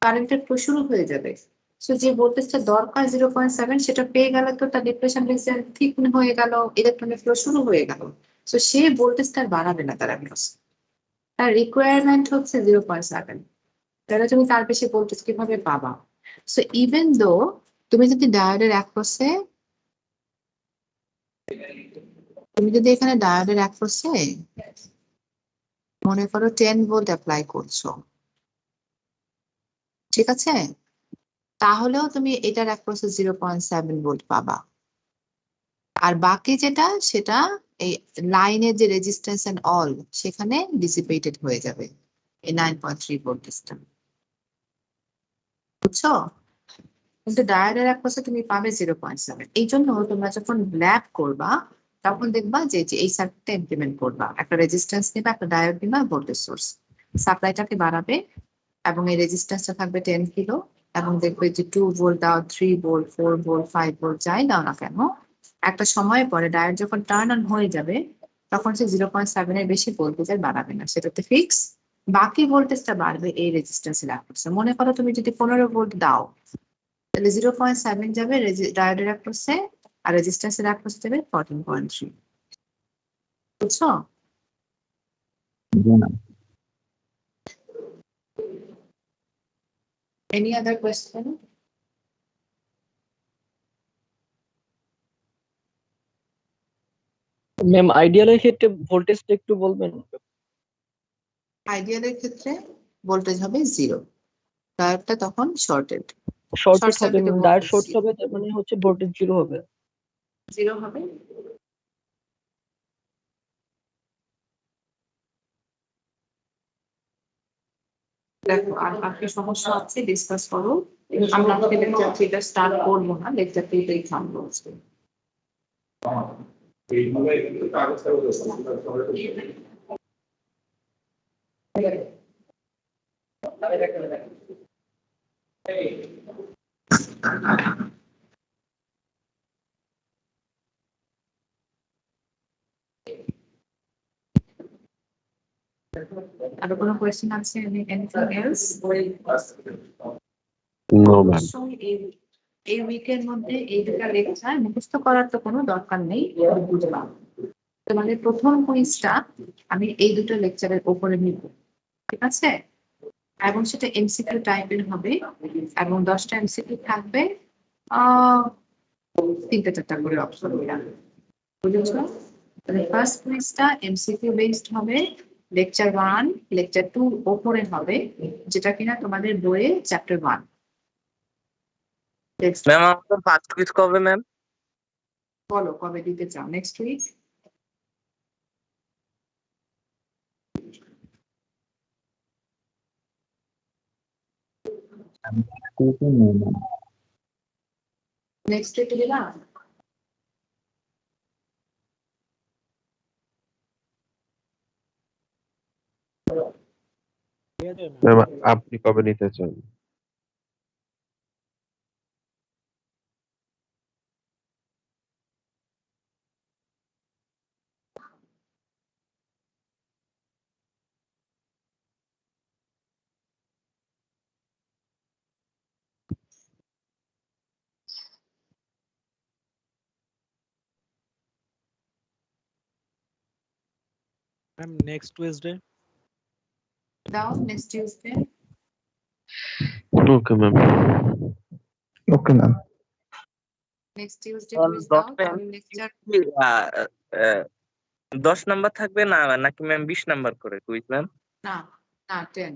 কারেন্টের ফ্লো শুরু হয়ে যাবে। সো যে ভোল্টেজটা দরকার 0.7 সেটা পেয়ে গেলে তো তার ডিপ্রেশন রিজিয়ন ঠিক হয়ে গেল, ইলেকট্রনের ফ্লো শুরু হয়ে গেল। সো সে ভোল্টেজটা আর বাড়াবে না তার অ্যাক্রস, তার রিকোয়ারমেন্ট হচ্ছে 0.7, তাহলে তুমি তার বেশি ভোল্টেজ কিভাবে পাবা? সো ইভেন দো তুমি যদি ডায়োডের অ্যাক্রসে এখানে ডায়োডের অ্যাক্রসে মনে করো 10 ভোল্ট অ্যাপ্লাই করছো, ঠিক আছে, তাহলেও তুমি এটার অ্যাক্রসে 0.7 ভোল্ট পাবা, আর বাকি যেটা সেটা এই লাইনের যে রেজিস্ট্যান্স এন্ড অল সেখানে ডিসিপেটেড হয়ে যাবে এই 9.3 ভোল্টেজটা, বুঝছো? কিন্তু ডায়োডের অ্যাক্রসে তুমি পাবে 0.7। এই জন্য তোমরা যখন ল্যাব করবা তখন দেখবা যে এই সার্কিটটা ইমপ্লিমেন্ট করবা, একটা রেজিস্ট্যান্স নেবে, একটা ডায়োড নেবা, ভোল্টেজ সোর্স, সাপ্লাইটাকে বাড়াবে এবং এই রেজিস্ট্যান্সটা থাকবে 10 কিলো, এবং দেখবে যে 2 ভোল্ট দাও, 3 ভোল্ট, 4 ভোল্ট, 5 ভোল্ট যাই দাও না কেন, একটা সময় পরে ডায়োড যখন টার্ন অন হয়ে যাবে তখন সে 0.7 এর বেশি ভোল্টেজ আর বাড়াবে না, সেটাতে ফিক্স, বাকি ভোল্টেজটা বাড়বে এই রেজিস্ট্যান্সের অ্যাক্রসে। মনে করো তুমি যদি 15 ভোল্ট দাও, তাহলে 0.7 যাবে ডায়োডের অ্যাক্রসে, আর রেজিস্ট্যান্সের অ্যাক্রসে যাবে 14.3, বুঝছো? জি ma'am. Any other question? Ma'am আইডিয়ালের ক্ষেত্রে ভোল্টেজটা একটু বলবেন? আইডিয়ালের ক্ষেত্রে ভোল্টেজ হবে 0, ডায়োডটা তখন শর্টেড শর্টেড হবে, সার্কিটে ডায়োড voltage শর্ট zero। হবে, তার মানে হচ্ছে ভোল্টেজ 0 হবে। 0 হবে। দেখো আর বাকি সমস্যা আছে ডিসকাস করো, আমরা আজকে লেকচার 3টা স্টার্ট করবো না, লেকচার 2টাই থামবো আজকে। আরো কোনো কোয়েশ্চেন আছে? Anything else? No ma'am. অবশ্যই এই উইকের মধ্যে এই দুটা লেকচার মুখস্থ করার তো কোনো দরকার নেই, বুঝলাম। তোমাদের প্রথম কুইজটা আমি এই দুটো লেকচারের উপরে নিব, ঠিক আছে? এবং সেটা এমসিকিউ টাইপের হবে এবং 10টা এমসিকিউ থাকবে, 3-4টা করে অপশন বুঝেছো? তাহলে ফার্স্ট কুইজটা এমসিকিউ বেসড হবে, লেকচার 1 লেকচার 2 ওপরে হবে, যেটা কিনা তোমাদের বইয়ে চ্যাপ্টার 1। ম্যাম আমাদের ফার্স্ট কুইজ কবে ম্যাম? বলো কবে দিতে চাও? Next week? নেক্সট উইক দিবা? ম্যাম আপনি কবে নিতে চান? Ma'am next Wednesday. দাও next Tuesday. Okay ma'am. Okay ma'am. Next Tuesday quiz দাও, তাহলে লেকচার 10 নাম্বার থাকবে না নাকি ম্যাম 20 নাম্বার করে কুইজ ম্যাম? না না 10,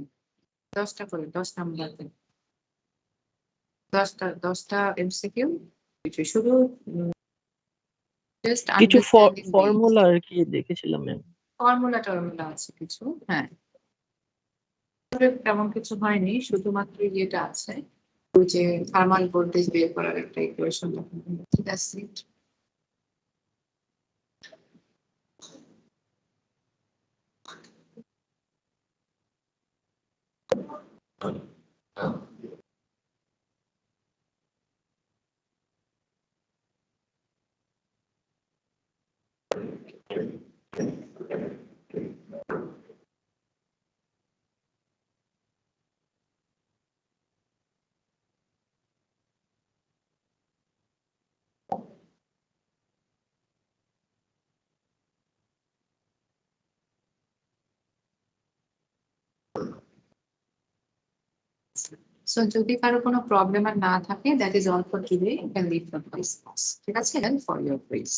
10টা করে 10 নাম্বার 10টা এমসিকিউ, কিছু শুধু জাস্ট কিছু আন্ডারস্ট্যান্ডিং ফর্মুলা আর কি দেখেছিলাম ম্যাম। ফর্মুলা টর্মুলা আছে কিছু, হ্যাঁ তেমন কিছু হয়নি, শুধুমাত্র ইয়েটা আছে, ওই যে থার্মাল ভোল্টেজ বের করার একটা ইকুয়েশন, ঠিক আছে? সো যদি কারো কোনো প্রবলেম আর না থাকে, that is all for today, you can leave the class, ঠিক আছে? For your please